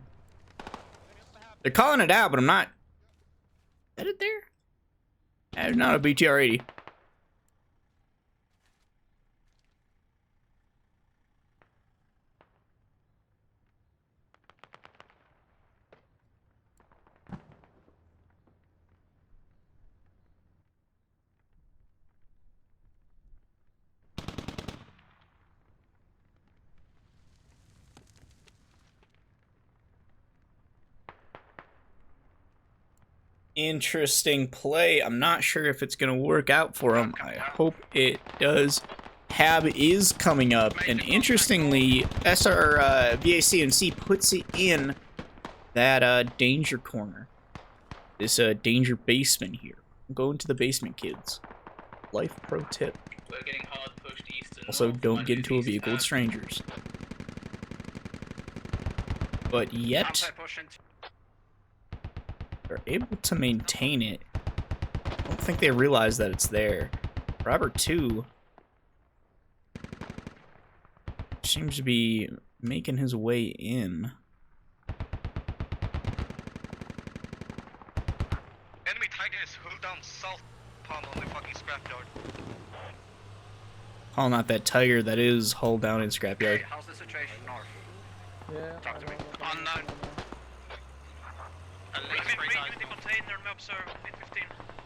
They're calling it out, but I'm not. Is that it there? That is not a BTR 80. Interesting play. I'm not sure if it's going to work out for him. I hope it does. Hab is coming up, and interestingly, VaC+NC puts it in that danger corner. This danger basement here. I'm going to the basement, kids. Life pro tip. We're getting hard pushed east and Also, north. don't get into a vehicle with strangers. But yet, they're able to maintain it. I don't think they realize that it's there. Robert 2 seems to be making his way in. Enemy Tigers hold down south palm on the fucking scrapyard. Oh, not that tiger. That is hull down in scrapyard. Hey, how's the situation north? Yeah. Talk to me. Unknown.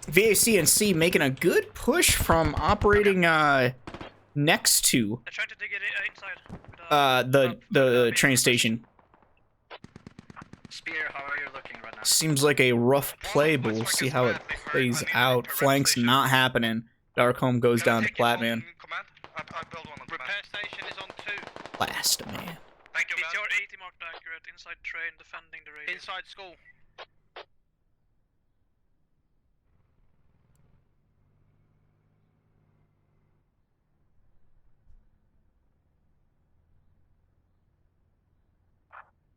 VaC+NC making a good push from operating next to They're trying to dig it inside. the train station. Spear, how are you looking right now? Seems like a rough play, but we'll see how it plays out. Flanks not happening. Darkholm goes down to Platman. Repair station is on 2. Blast, man. Thank you, BTR 80 marked accurate. Inside train defending the radio. Inside school.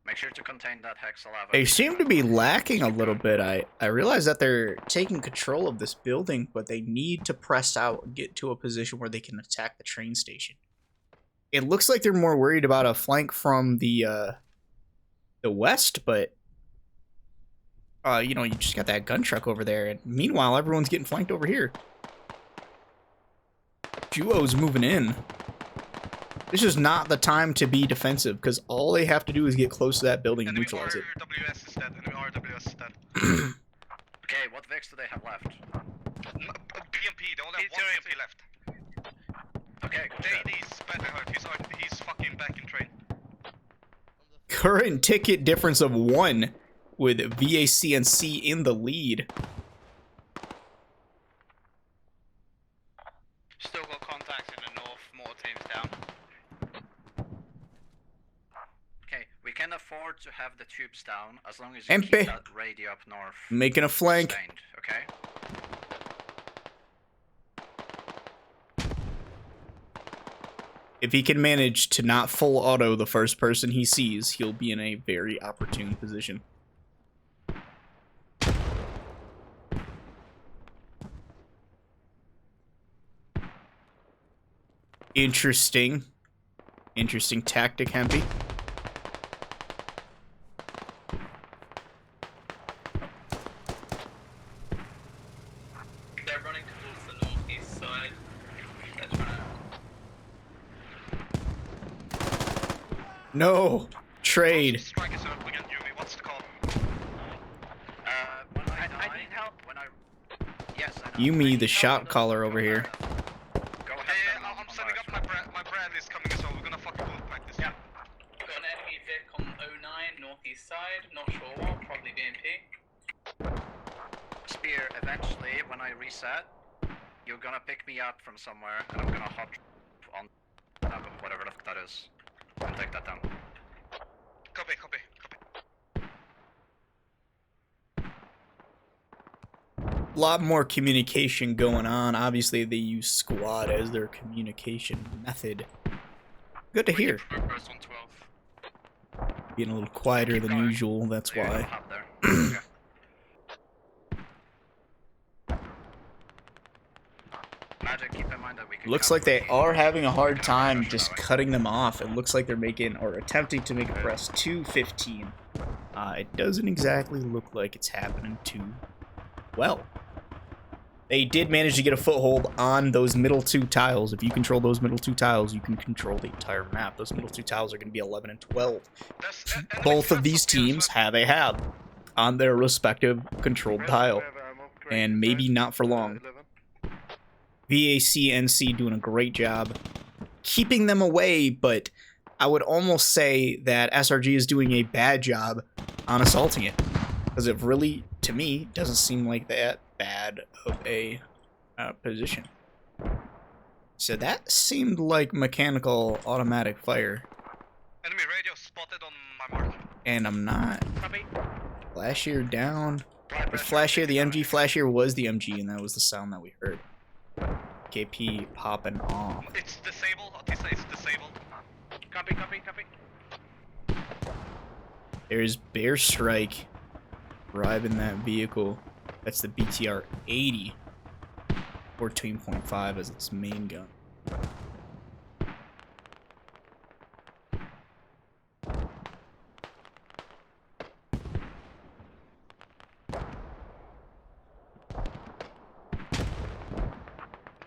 Make sure to contain that Hexalava. They seem to be lacking a little bit. I realize that they're taking control of this building, but they need to press out and get to a position where they can attack the train station. It looks like they're more worried about a flank from the west, but you know, you just got that gun truck over there, and meanwhile everyone's getting flanked over here. Duo's moving in. This is not the time to be defensive, because all they have to do is get close to that building and neutralize it. RWS is dead. Enemy RWS is dead. Okay, what VEX do they have left? BMP, they only have 1 BMP left. Okay, good shit. JD's better hurt. He's fucking back in train. Current ticket difference of 1 with VaC+NC in the lead. Still got contacts in the north. More teams down. Okay, we can afford to have the tubes down as long as you MP. keep that radio up north. Making a flank. Sustained, okay? If he can manage to not full auto the first person he sees, he'll be in a very opportune position. Interesting. Interesting tactic, Hempy. They're running towards the northeast side. That's right. No! Trade. Strike is up again, Yumi. What's the call? When I need help. When I... Yes, I know. Yumi, the shot caller over here. Go ahead. I'm setting up my brand is coming as well. We're gonna fucking move practice. Yeah. Got an enemy Vic on 09, northeast side. Not sure what. Probably BMP. Spear, eventually, when I reset, You're gonna pick me up from somewhere, and I'm gonna hop on whatever that is, and take that down. Copy. A lot more communication going on. Obviously, they use squad as their communication method. Good to hear. Progress on 12. Being a little quieter than usual, that's why. Hop there. Okay. Magic, keep in mind that we can Looks like they are having a hard time just cutting them off. It looks like they're making, or attempting to make a press 215. It doesn't exactly look like it's happening too well. They did manage to get a foothold on those middle 2 tiles. If you control those middle 2 tiles, you can control the entire map. Those middle 2 tiles are going to be 11 and 12. Both of these teams have a hab on their respective controlled tile, and maybe not for long. VaC+NC doing a great job keeping them away, but I would almost say that SRG is doing a bad job on assaulting it, because it really, to me, doesn't seem like that bad of a position. So that seemed like mechanical automatic fire. Enemy radio spotted on my mark. And I'm not. Copy. Flashier down. The Flashier, the MG Flashier was the MG, and that was the sound that we heard. KP popping off. It's disabled. Otisa is disabled. Copy. There's Bear Strike driving that vehicle. That's the BTR 80. 14.5 as its main gun.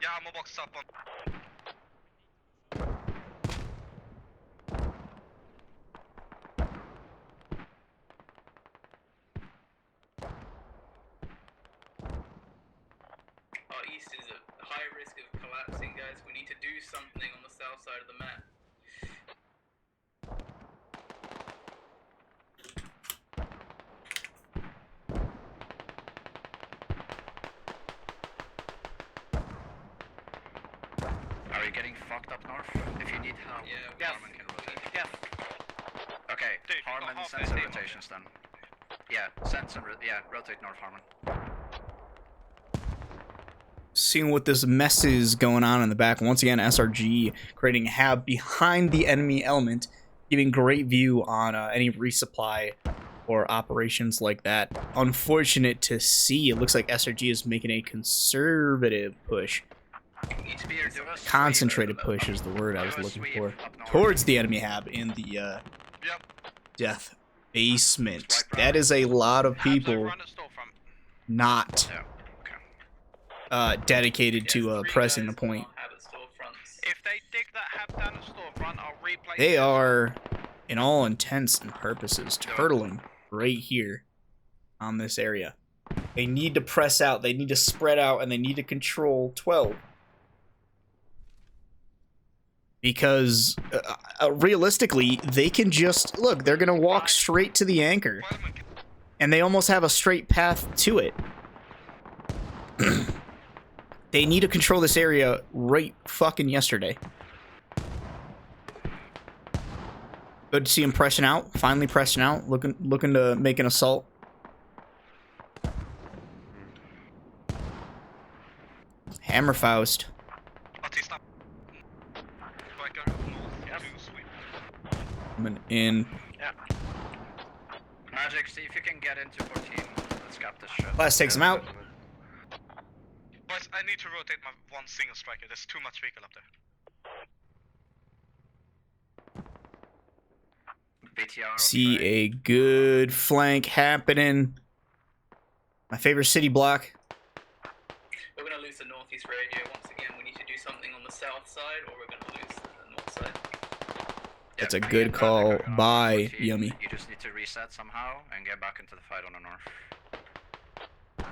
Yeah, ammo box up on. Our east is a high risk of collapsing, guys. We need to do something on the south side of the map. Are you getting fucked up north? If you need help, Harmon can rotate. Yeah. Okay, Dude, Harmon, half send that some team. rotations then. Yeah, send some, rotate north, Harmon. Seeing what this mess is going on in the back. Once again, SRG creating a hab behind the enemy element, giving great view on any resupply or operations like that. Unfortunate to see. It looks like SRG is making a conservative push. Concentrated push is the word I was looking for. Towards the enemy hab in the death basement. That is a lot of people not dedicated to pressing the point. If they dig that hab down the storefront, I'll replace They are, in all intents and purposes, turtling right here on this area. They need to press out, they need to spread out, and they need to control 12. Because, realistically, they can just, look, they're going to walk straight to the anchor. And they almost have a straight path to it. They need to control this area right fucking yesterday. Good to see him pressing out, finally pressing out, looking to make an assault. Hammerfaust. Coming in. Yeah. Magic, see if you can get into 14. Let's cap this shit. Class takes him out. Boys, I need to rotate my one single striker. There's too much vehicle up there. BTR. See a good flank happening. My favorite city block. We're gonna lose the northeast radio once again. We need to do something on the south side, or we're gonna lose the north side. That's a good call by Yummy. You just need to reset somehow and get back into the fight on the north. I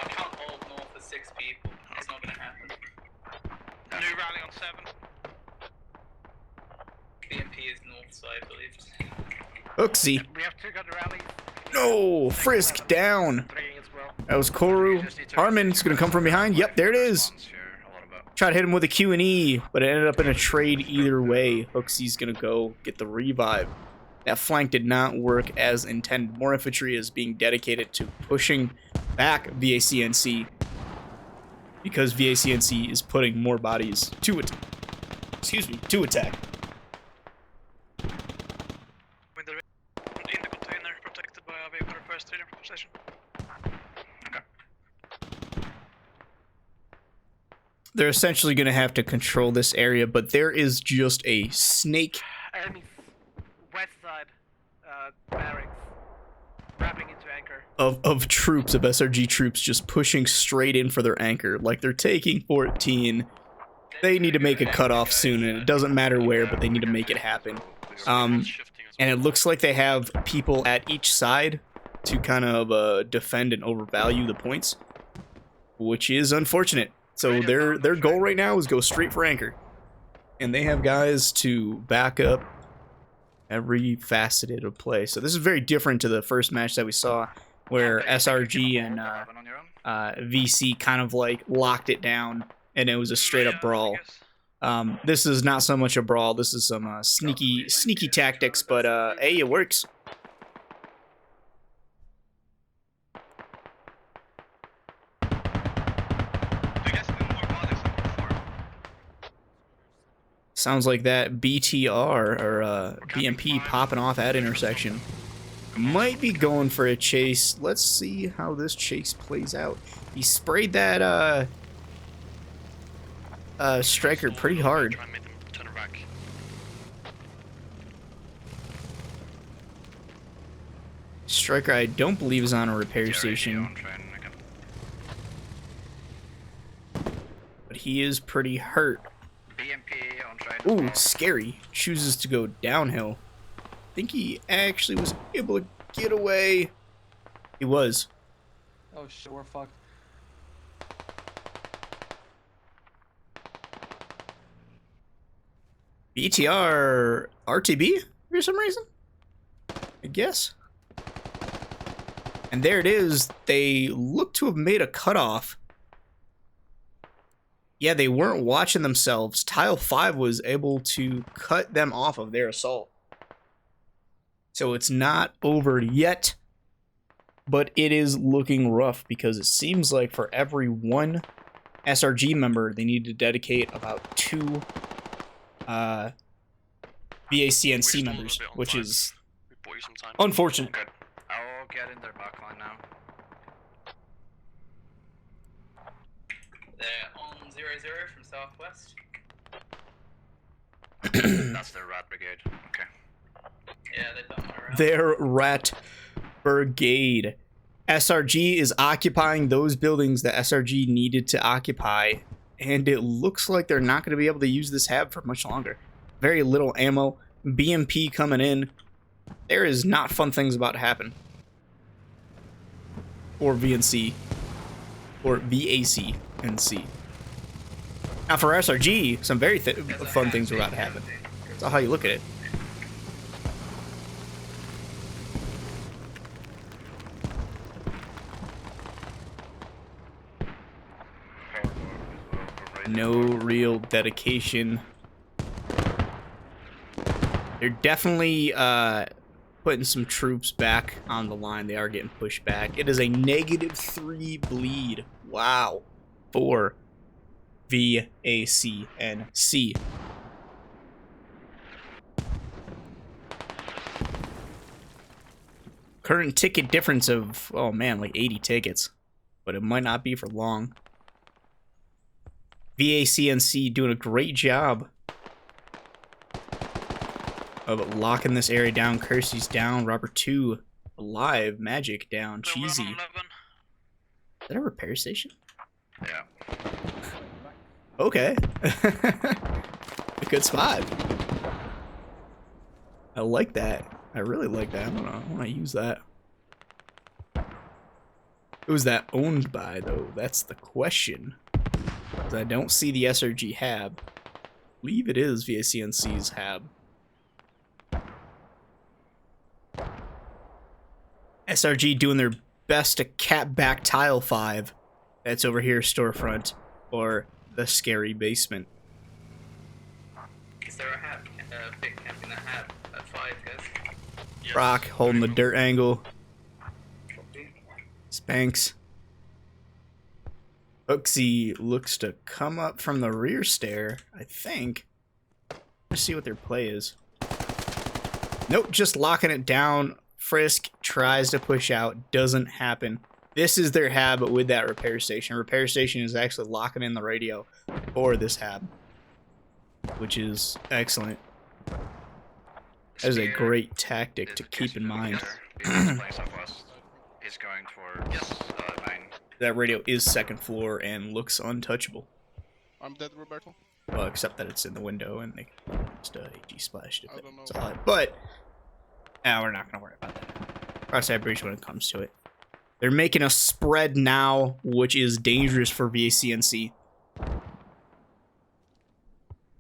can't hold north with 6 people. It's not gonna happen. New rally on 7. BMP is north side, I believe. Hooksy. We have 2 gun rally. No, Frisk down. That was Koru. Harmon's gonna come from behind. Yep, there it is. Try to hit him with a Q&E, but it ended up in a trade either way. Hooksy's gonna go get the revive. That flank did not work as intended. More infantry is being dedicated to pushing back VaC+NC because VaC+NC is putting more bodies to it. Excuse me, to attack. In the container, protected by a vehicle repair stadium position. They're essentially going to have to control this area, but there is just a snake Enemies, west side, barracks, wrapping into anchor. of troops, of SRG troops, just pushing straight in for their anchor. Like, they're taking 14. They need to make a cutoff soon, and it doesn't matter where, but they need to make it happen. And it looks like they have people at each side to kind of defend and overvalue the points, which is unfortunate. So their goal right now is go straight for anchor. And they have guys to back up every faceted of play. So this is very different to the first match that we saw where SRG and VC kind of like locked it down and it was a straight up brawl. This is not so much a brawl. This is some sneaky tactics, but hey, it works. Sounds like that BTR or BMP popping off at intersection. Might be going for a chase. Let's see how this chase plays out. He sprayed that striker pretty hard. Striker, I don't believe, is on a repair station. But he is pretty hurt. Ooh, scary. Chooses to go downhill. I think he actually was able to get away. He was. Oh shit, we're fucked. BTR RTB for some reason? I guess. And there it is. They look to have made a cutoff. Yeah, they weren't watching themselves. Tile 5 was able to cut them off of their assault. So it's not over yet, but it is looking rough because it seems like for every one SRG member, they need to dedicate about 2 VaC+NC members, which is unfortunate. Good. I'll get in their backline now. They're on 0-0 from southwest. That's the Rat Brigade. Okay. Yeah, they don't want around. Their Rat Brigade. SRG is occupying those buildings that SRG needed to occupy, and it looks like they're not going to be able to use this hab for much longer. Very little ammo. BMP coming in. There is not fun things about to happen. Or VNC. Or VaC+NC. Now for SRG, some very fun things are about to happen. That's how you look at it. No real dedication. They're definitely putting some troops back on the line. They are getting pushed back. It is a -3 bleed. Wow. For VaC+NC. Current ticket difference of, oh man, like 80 tickets. But it might not be for long. VaC+NC doing a great job of locking this area down. Kersey's down. Robert 2 alive. Magic down. Cheesy. Is that a repair station? Yeah. Okay. A good spot. I like that. I really like that. I want to use that. Who's that owned by, though? That's the question. I don't see the SRG hab. I believe it is VaC+NC's hab. SRG doing their best to cap back tile 5 that's over here storefront or the scary basement. Is there a hab? Big camping that hab at 5, guys. Yes. Rock holding the dirt angle. Copy. Spanks. Uxie looks to come up from the rear stair, I think. Let's see what their play is. Nope, just locking it down. Frisk tries to push out, doesn't happen. This is their hab with that repair station. Repair station is actually locking in the radio for this hab, which is excellent. That is a great tactic to keep in mind. He's going for main. That radio is second floor and looks untouchable. I'm dead, Roberto. Well, except that it's in the window and they just AG splashed it. I don't know. It's alright. But we're not gonna worry about that. Cross that bridge when it comes to it. They're making a spread now, which is dangerous for VaC+NC.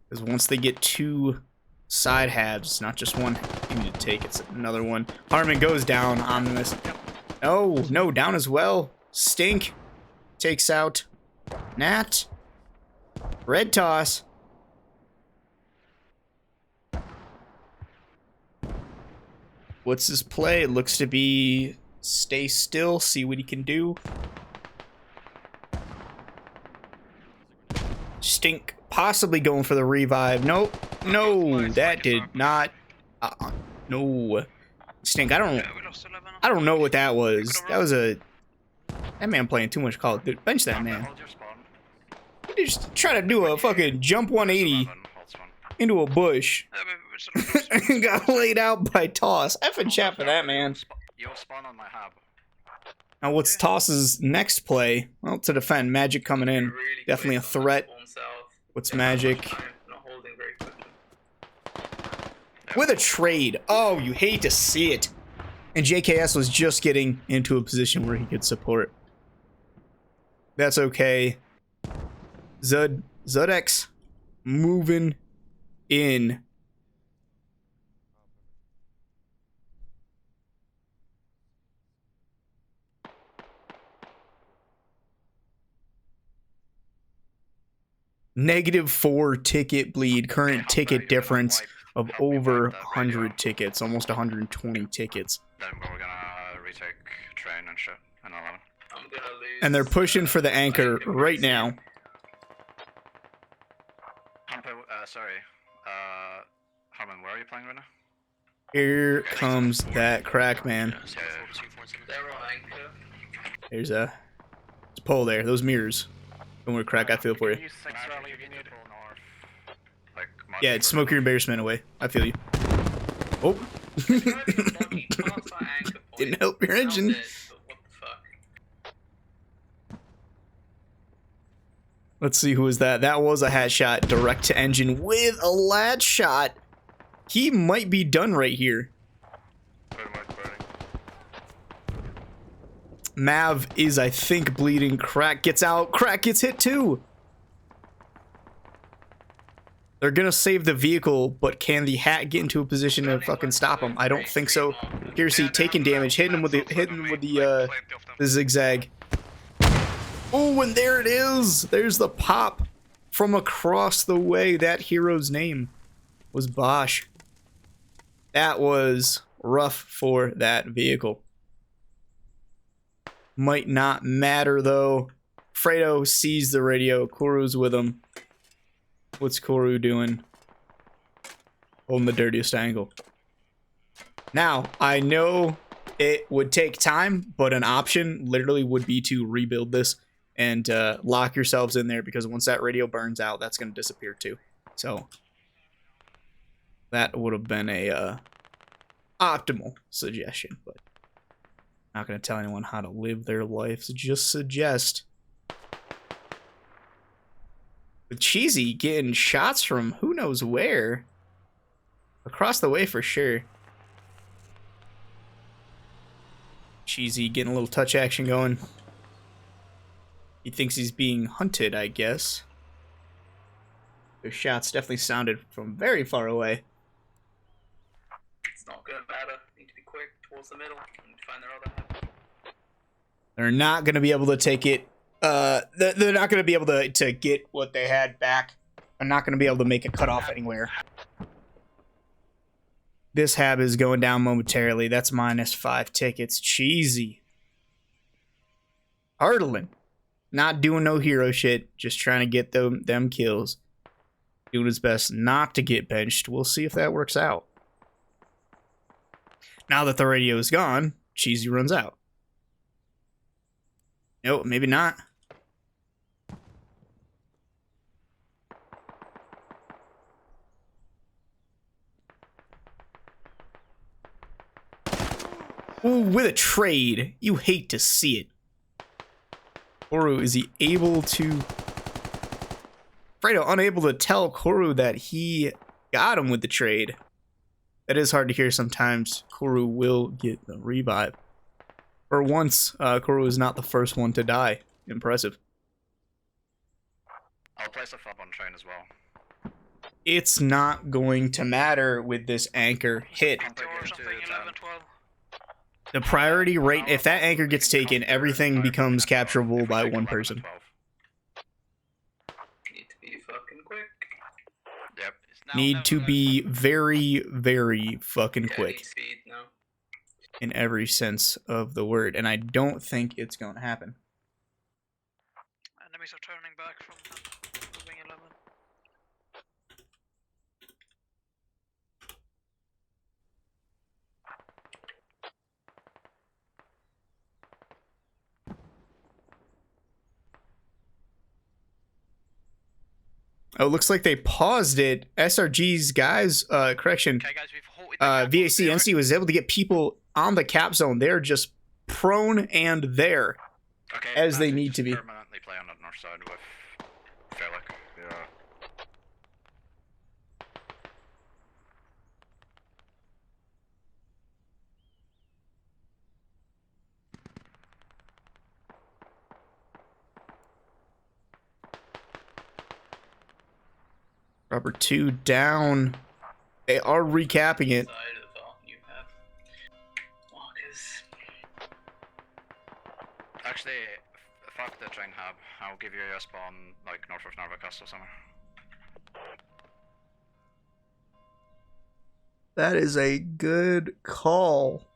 Because once they get 2 side halves, not just one you need to take, it's another one. Harmon goes down on this. No, down as well. Stink takes out Nat. Red toss. What's his play? It looks to be stay still, see what he can do. Stink possibly going for the revive. Nope. No, that did not. No. Stink, I don't know what that was. That was a... That man playing too much Call of Duty. Bench that man. He just try to do a fucking jump 180 into a bush. And got laid out by Toss. Effing chat for that, man. You'll spawn on my hub. Now, what's Toss's next play? Well, to defend. Magic coming in. Definitely a threat. What's Magic? With a trade. Oh, you hate to see it. And JKS was just getting into a position where he could support. That's okay. Zudex moving in. -4 ticket bleed. Current ticket difference of over 100 tickets. Almost 120 tickets. Then we're gonna retake train and shit in 11. I'm gonna lose. And they're pushing for the anchor right now. Harmon, where are you playing right now? Here comes that crack, man. They're on anchor. There's a pole there. Those mirrors. Don't worry, crack. I feel for you. Yeah, it's smoke your embarrassment away. I feel you. Oh. Didn't help your engine. Let's see, who was that? That was a hat shot direct to engine with a lat shot. He might be done right here. Mav is, I think, bleeding. Crack gets out. Crack gets hit too. They're gonna save the vehicle, but can the hat get into a position to fucking stop him? I don't think so. Piercy taking damage, hitting him with the zigzag. Oh, and there it is. There's the pop from across the way. That hero's name was Bosch. That was rough for that vehicle. Might not matter though. Fredo sees the radio. Koru's with him. What's Koru doing? Holding the dirtiest angle. Now, I know it would take time, but an option literally would be to rebuild this and lock yourselves in there, because once that radio burns out, that's going to disappear too. So that would have been a optimal suggestion, but not going to tell anyone how to live their lives. Just suggest. With Cheesy getting shots from who knows where. Across the way for sure. Cheesy getting a little touch action going. He thinks he's being hunted, I guess. Those shots definitely sounded from very far away. It's not gonna matter. Need to be quick towards the middle and find their other half. They're not going to be able to take it. They're not going to be able to get what they had back. They're not going to be able to make a cutoff anywhere. This hab is going down momentarily. That's -5 tickets. Cheesy. Hurdling. Not doing no hero shit. Just trying to get them kills. Doing his best not to get benched. We'll see if that works out. Now that the radio is gone, Cheesy runs out. Nope, maybe not. Ooh, with a trade. You hate to see it. Koru, is he able to... Fredo unable to tell Koru that he got him with the trade. That is hard to hear sometimes. Koru will get the revive. For once, Koru is not the first one to die. Impressive. I'll place a fob on train as well. It's not going to matter with this anchor hit. The priority rate, if that anchor gets taken, everything becomes capturable by one person. Need to be fucking quick. Yep. Need to be very, very fucking quick. Speed now. In every sense of the word. And I don't think it's going to happen. Enemies are turning back from wing 11. Oh, it looks like they paused it. SRG's guys, correction. Okay, guys, we've halted the VaC+NC was able to get people on the cap zone. They're just prone and there. Okay, as they Magic, need just to be. Permanently play on the north side with Felix. Yeah. Rubber 2 down. They are recapping it. Side of all you have. Walkers. Actually, fuck the train hub. I'll give you a spawn like north of Narva Castle somewhere. That is a good call.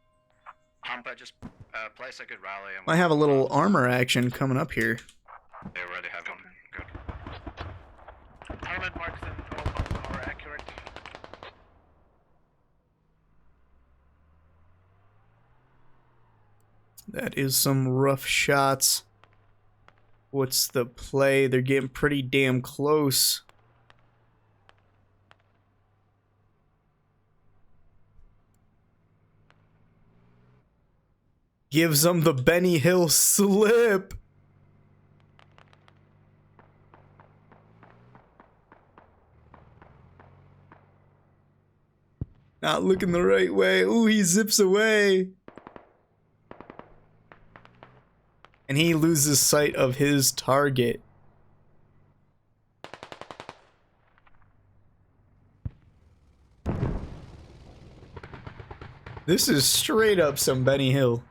Hampa, just place a good rally. And I have a little armor action coming up here. They already have one. Good. Armored marks and all pumps are accurate. That is some rough shots. What's the play? They're getting pretty damn close. Gives them the Benny Hill slip. Not looking the right way. Ooh, he zips away. And he loses sight of his target. This is straight up some Benny Hill.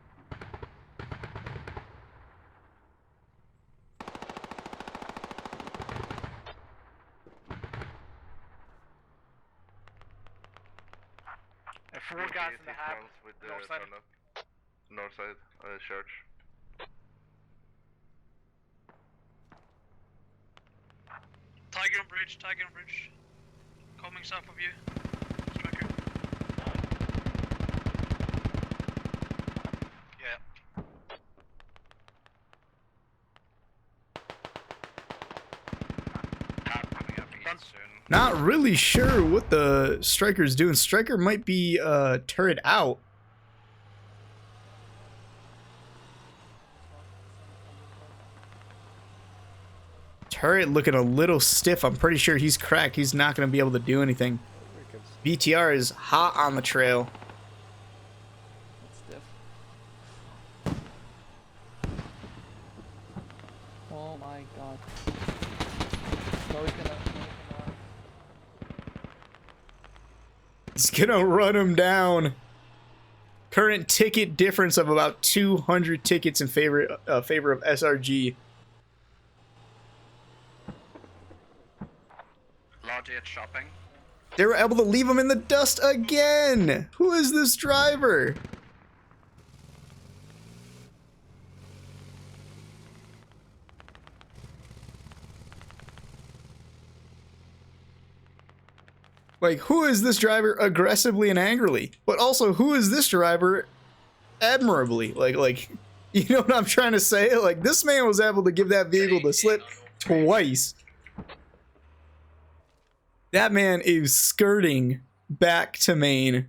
Four guys in the hab. With the North side. North side, church. Tiger on bridge, Tiger on bridge. Coming south of you. Striker. Yeah. Hab coming up east soon. Not really sure what the Striker's doing. Striker might be turret out. Turret looking a little stiff. I'm pretty sure he's cracked. He's not going to be able to do anything. BTR is hot on the trail. Stiff. Oh my god. No, he's gonna. He's going to run him down. Current ticket difference of about 200 tickets in favor of SRG. Lodgy at shopping. They were able to leave him in the dust again. Who is this driver? Like, who is this driver aggressively and angrily? But also, who is this driver admirably? Like, you know what I'm trying to say? Like, this man was able to give that vehicle the slip twice. That man is skirting back to main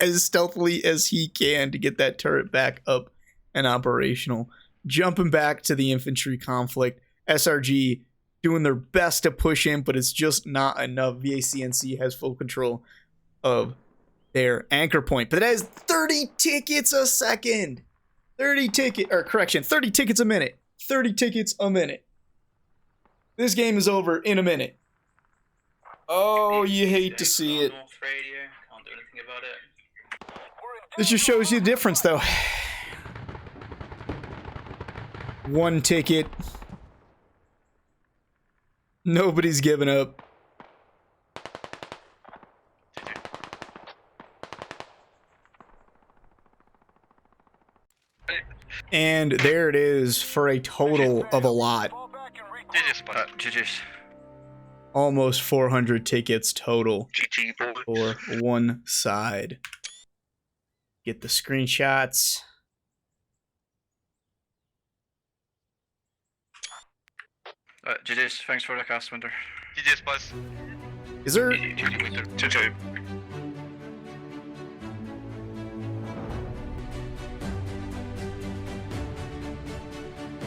as stealthily as he can to get that turret back up and operational. Jumping back to the infantry conflict. SRG doing their best to push in, but it's just not enough. VaC+NC has full control of their anchor point. But that is 30 tickets a second. 30 tickets a minute. 30 tickets a minute. This game is over in a minute. Oh, you hate to see it. This just shows you the difference, though. One ticket. Nobody's giving up. And there it is for a total of a lot. GG's. Almost 400 tickets total for one side. Get the screenshots. GG's, thanks for the cast, Winter. GG's, boys. Is there... GG.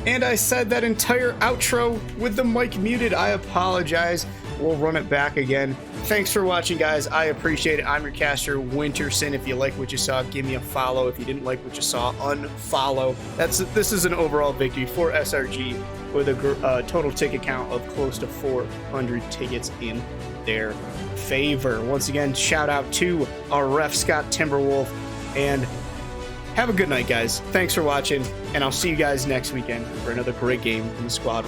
And I said that entire outro with the mic muted. I apologize. We'll run it back again. Thanks for watching, guys. I appreciate it. I'm your caster, Winterson. If you like what you saw, give me a follow. If you didn't like what you saw, unfollow. This is an overall victory for SRG with a total ticket count of close to 400 tickets in their favor. Once again, shout out to our ref, Scott Timberwolf, and have a good night, guys. Thanks for watching, and I'll see you guys next weekend for another great game in the squad.